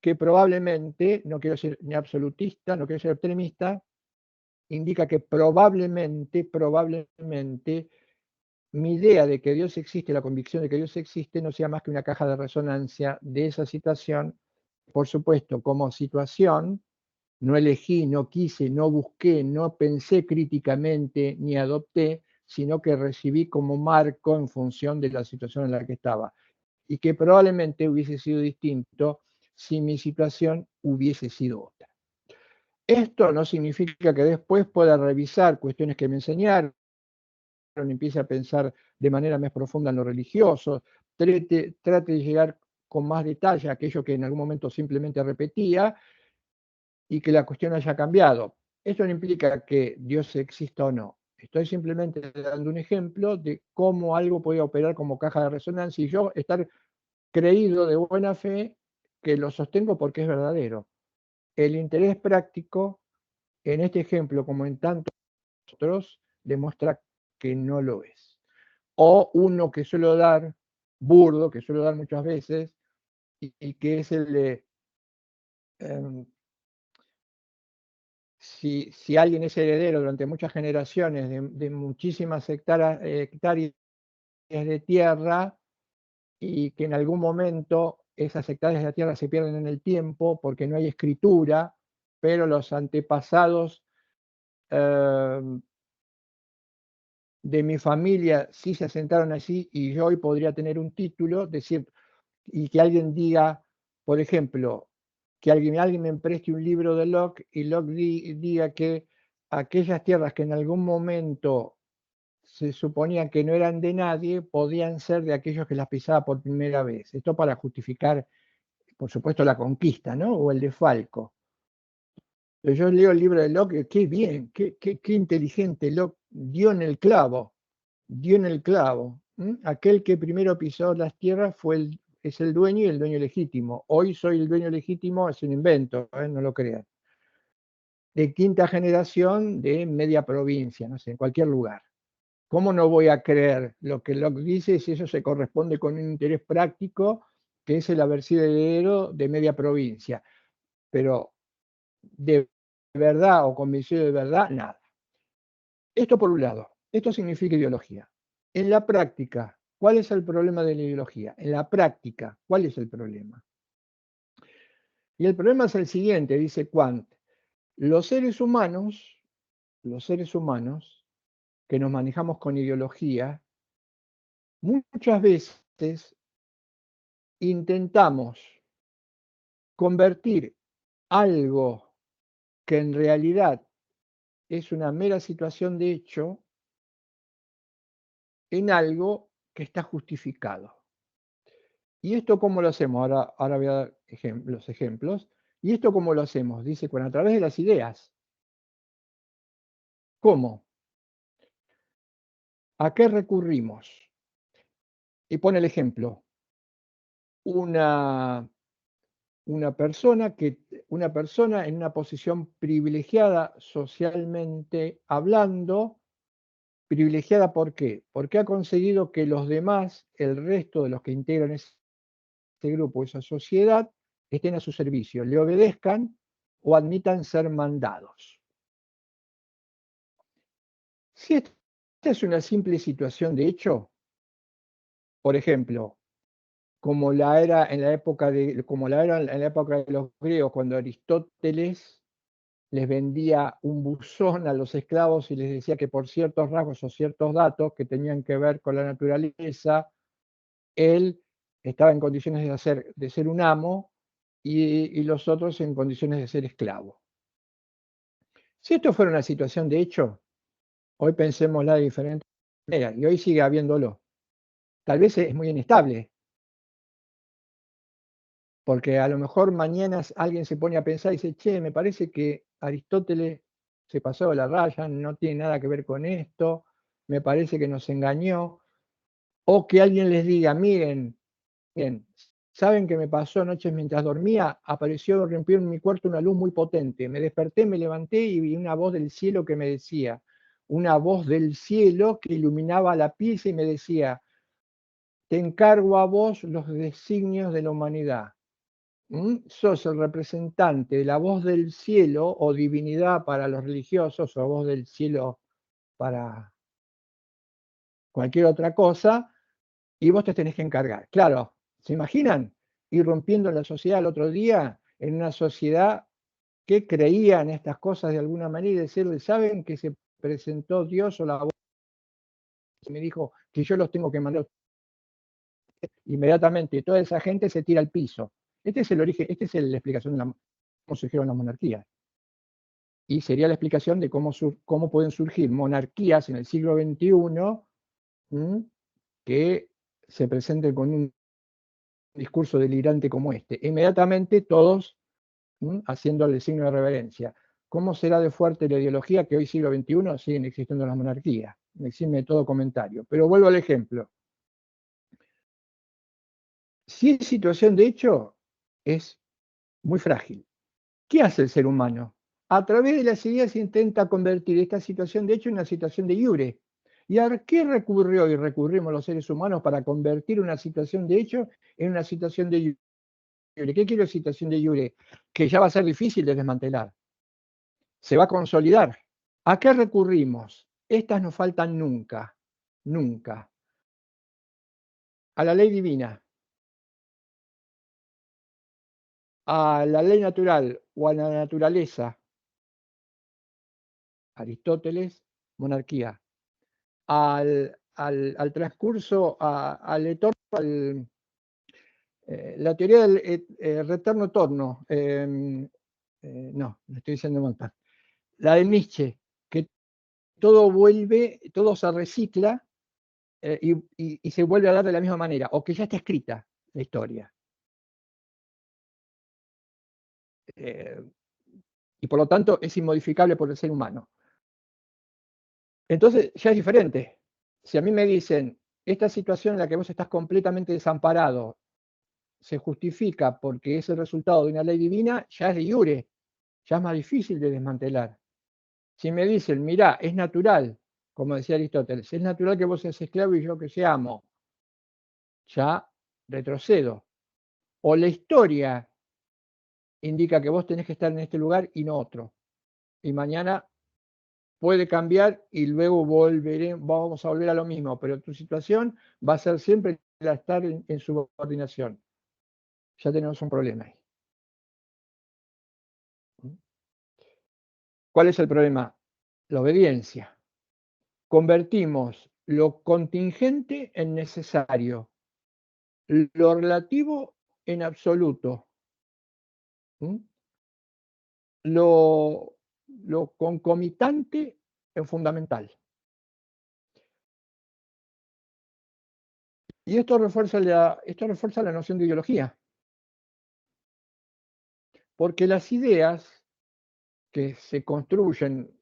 que probablemente, no quiero ser ni absolutista, no quiero ser optimista, indica que probablemente, mi idea de que Dios existe, la convicción de que Dios existe, no sea más que una caja de resonancia de esa situación. Por supuesto, como situación, no elegí, no quise, no busqué, no pensé críticamente ni adopté, sino que recibí como marco en función de la situación en la que estaba. Y que probablemente hubiese sido distinto si mi situación hubiese sido otra. Esto no significa que después pueda revisar cuestiones que me enseñaron, empiece a pensar de manera más profunda en lo religioso, trate de llegar con más detalle a aquello que en algún momento simplemente repetía y que la cuestión haya cambiado. Esto no implica que Dios exista o no. Estoy simplemente dando un ejemplo de cómo algo puede operar como caja de resonancia y yo estar creído de buena fe que lo sostengo porque es verdadero. El interés práctico, en este ejemplo como en tantos otros, demuestra que no lo es. O uno que suelo dar, burdo, que suelo dar muchas veces, y que es el de, si alguien es heredero durante muchas generaciones de muchísimas hectáreas de tierra y que en algún momento esas hectáreas de la tierra se pierden en el tiempo porque no hay escritura, pero los antepasados de mi familia sí se asentaron allí y yo hoy podría tener un título, decir, y que alguien diga, por ejemplo, que alguien me preste un libro de Locke y Locke diga que aquellas tierras que en algún momento se suponía que no eran de nadie, podían ser de aquellos que las pisaba por primera vez. Esto para justificar, por supuesto, la conquista, ¿no? O el desfalco. Pero yo leo el libro de Locke, qué bien, qué inteligente Locke, dio en el clavo, dio en el clavo. Aquel que primero pisó las tierras es el dueño y el dueño legítimo. Hoy soy el dueño legítimo, es un invento, no lo crean. De quinta generación de media provincia, no sé, en cualquier lugar. ¿Cómo no voy a creer lo que Locke dice si eso se corresponde con un interés práctico, que es el haber sido heredero de media provincia? Pero de verdad o convencido de verdad, nada. Esto por un lado, esto significa ideología. En la práctica, ¿cuál es el problema de la ideología? En la práctica, ¿cuál es el problema? Y el problema es el siguiente, dice Kant. Los seres humanos que nos manejamos con ideología, muchas veces intentamos convertir algo que en realidad es una mera situación de hecho en algo que está justificado. ¿Y esto cómo lo hacemos? Ahora voy a dar los ejemplos. ¿Y esto cómo lo hacemos? Dice, a través de las ideas. ¿Cómo? ¿A qué recurrimos? Y pone el ejemplo. Una persona en una posición privilegiada socialmente hablando, privilegiada ¿por qué? Porque ha conseguido que los demás, el resto de los que integran ese grupo, esa sociedad, estén a su servicio, le obedezcan o admitan ser mandados. Si esta es una simple situación de hecho, por ejemplo, como la era en la época de los griegos, cuando Aristóteles les vendía un buzón a los esclavos y les decía que por ciertos rasgos o ciertos datos que tenían que ver con la naturaleza, él estaba en condiciones de ser un amo y los otros en condiciones de ser esclavos. Si esto fuera una situación de hecho, hoy pensémosla de diferente manera, y hoy sigue habiéndolo. Tal vez es muy inestable, porque a lo mejor mañana alguien se pone a pensar y dice, che, me parece que Aristóteles se pasó de la raya, no tiene nada que ver con esto, me parece que nos engañó, o que alguien les diga, miren, ¿saben qué me pasó anoche mientras dormía? Rompió en mi cuarto una luz muy potente, me desperté, me levanté y vi una voz del cielo que me decía, una voz del cielo que iluminaba la pieza y me decía, te encargo a vos los designios de la humanidad. Sos el representante de la voz del cielo o divinidad para los religiosos o voz del cielo para cualquier otra cosa y vos te tenés que encargar. Claro, ¿se imaginan? Ir rompiendo la sociedad el otro día, en una sociedad que creía en estas cosas de alguna manera y decirle, ¿saben que se presentó Dios o la voz y me dijo que yo los tengo que mandar inmediatamente? Toda esa gente se tira al piso. Este es el origen, esta es la explicación de cómo surgieron las monarquías. Y sería la explicación de cómo pueden surgir monarquías en el siglo XXI que se presenten con un discurso delirante como este. Inmediatamente todos haciéndole el signo de reverencia. ¿Cómo será de fuerte la ideología que hoy siglo XXI siguen existiendo las monarquías? Me exime todo comentario. Pero vuelvo al ejemplo. Si es situación de hecho, es muy frágil. ¿Qué hace el ser humano? A través de las ideas intenta convertir esta situación de hecho en una situación de iure. ¿Y a qué recurrió y recurrimos los seres humanos para convertir una situación de hecho en una situación de iure? ¿Qué quiero situación de iure? Que ya va a ser difícil de desmantelar. Se va a consolidar. ¿A qué recurrimos? Estas no faltan nunca, nunca. A la ley divina. a la ley natural o a la naturaleza, Aristóteles, monarquía. Al transcurso, al eterno, la teoría del retorno torno, no, lo estoy diciendo mal, la de Nietzsche, que todo vuelve, todo se recicla y se vuelve a dar de la misma manera, o que ya está escrita la historia. Y por lo tanto es inmodificable por el ser humano. Entonces ya es diferente. Si a mí me dicen, esta situación en la que vos estás completamente desamparado se justifica porque es el resultado de una ley divina, ya es de iure, ya es más difícil de desmantelar. Si me dicen, mirá, es natural, como decía Aristóteles, es natural que vos seas esclavo y yo que sea amo, ya retrocedo. O la historia indica que vos tenés que estar en este lugar y no otro. Y mañana puede cambiar y luego vamos a volver a lo mismo, pero tu situación va a ser siempre la estar en subordinación. Ya tenemos un problema ahí. ¿Cuál es el problema? La obediencia. Convertimos lo contingente en necesario, lo relativo en absoluto, lo concomitante en fundamental. Y esto refuerza la noción de ideología, porque las ideas que se construyen,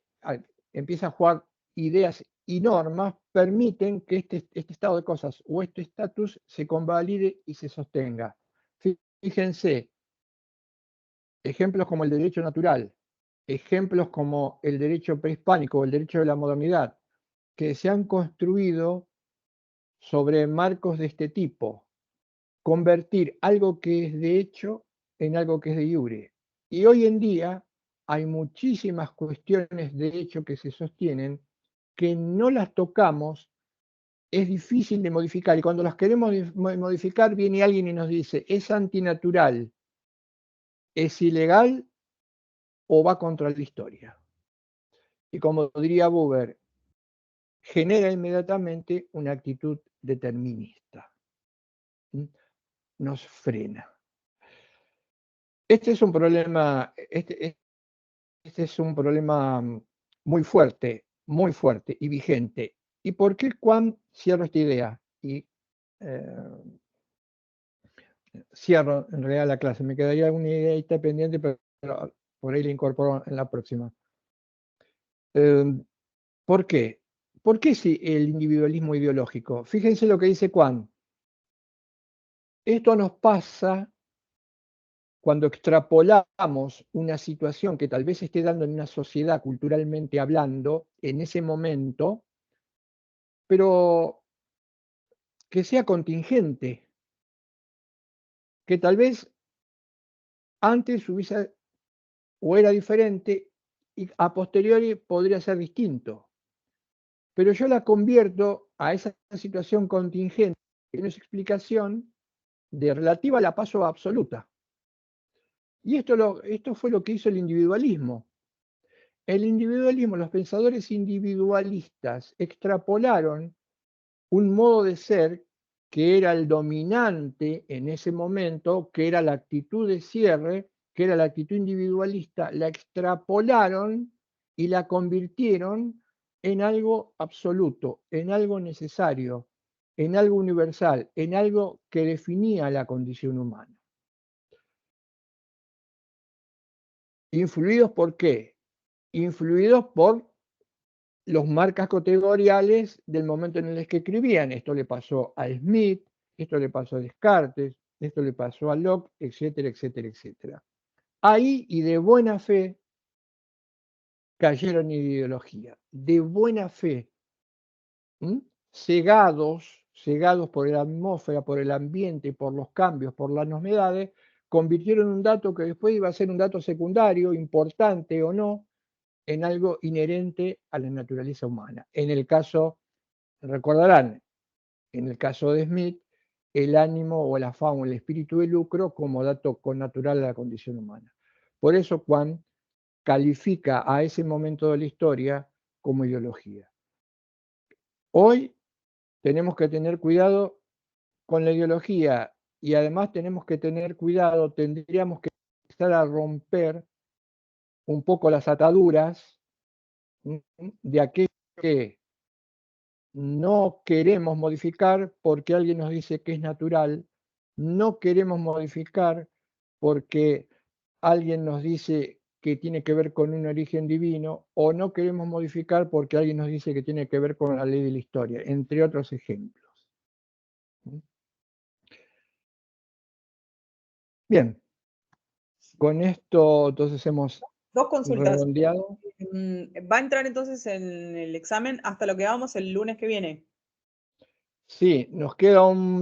empiezan a jugar ideas y normas, permiten que este estado de cosas o este estatus se convalide y se sostenga. Fíjense, ejemplos como el derecho natural, ejemplos como el derecho prehispánico o el derecho de la modernidad, que se han construido sobre marcos de este tipo, convertir algo que es de hecho en algo que es de iure. Y hoy en día hay muchísimas cuestiones de hecho que se sostienen que no las tocamos, es difícil de modificar. Y cuando las queremos modificar, viene alguien y nos dice, es antinatural, es ilegal o va contra la historia. Y como diría Buber, genera inmediatamente una actitud determinista. Nos frena. Este es un problema, este es un problema muy fuerte y vigente. ¿Y por qué Juan cierro esta idea? Y cierro en realidad la clase. Me quedaría alguna idea pendiente, pero por ahí la incorporo en la próxima. ¿Por qué? ¿Por qué si el individualismo ideológico? Fíjense lo que dice Juan. Esto nos pasa cuando extrapolamos una situación que tal vez se esté dando en una sociedad culturalmente hablando en ese momento, pero que sea contingente, que tal vez antes hubiese o era diferente y a posteriori podría ser distinto. Pero yo la convierto a esa situación contingente en una explicación de relativa a la paso absoluta. Y esto fue lo que hizo el individualismo. El individualismo, los pensadores individualistas extrapolaron un modo de ser que era el dominante en ese momento, que era la actitud de cierre, que era la actitud individualista, la extrapolaron y la convirtieron en algo absoluto, en algo necesario, en algo universal, en algo que definía la condición humana. ¿Influidos por qué? Influidos por los marcas categoriales del momento en el que escribían. Esto le pasó a Smith, esto le pasó a Descartes, esto le pasó a Locke, etcétera, etcétera, etcétera. Ahí y de buena fe cayeron en ideología, de buena fe, cegados por la atmósfera, por el ambiente, por los cambios, por las novedades, convirtieron un dato que después iba a ser un dato secundario, importante o no, en algo inherente a la naturaleza humana. En el caso, recordarán, en el caso de Smith, el ánimo o la fama o el espíritu de lucro como dato connatural de la condición humana. Por eso Quine califica a ese momento de la historia como ideología. Hoy tenemos que tener cuidado con la ideología y además tenemos que tener cuidado, tendríamos que empezar a romper un poco las ataduras de aquello que no queremos modificar porque alguien nos dice que es natural, no queremos modificar porque alguien nos dice que tiene que ver con un origen divino, o no queremos modificar porque alguien nos dice que tiene que ver con la ley de la historia, entre otros ejemplos. Bien, con esto entonces hemos Dos consultas. redondeado. ¿Va a entrar entonces en el examen hasta lo que vamos el lunes que viene? Sí, nos queda un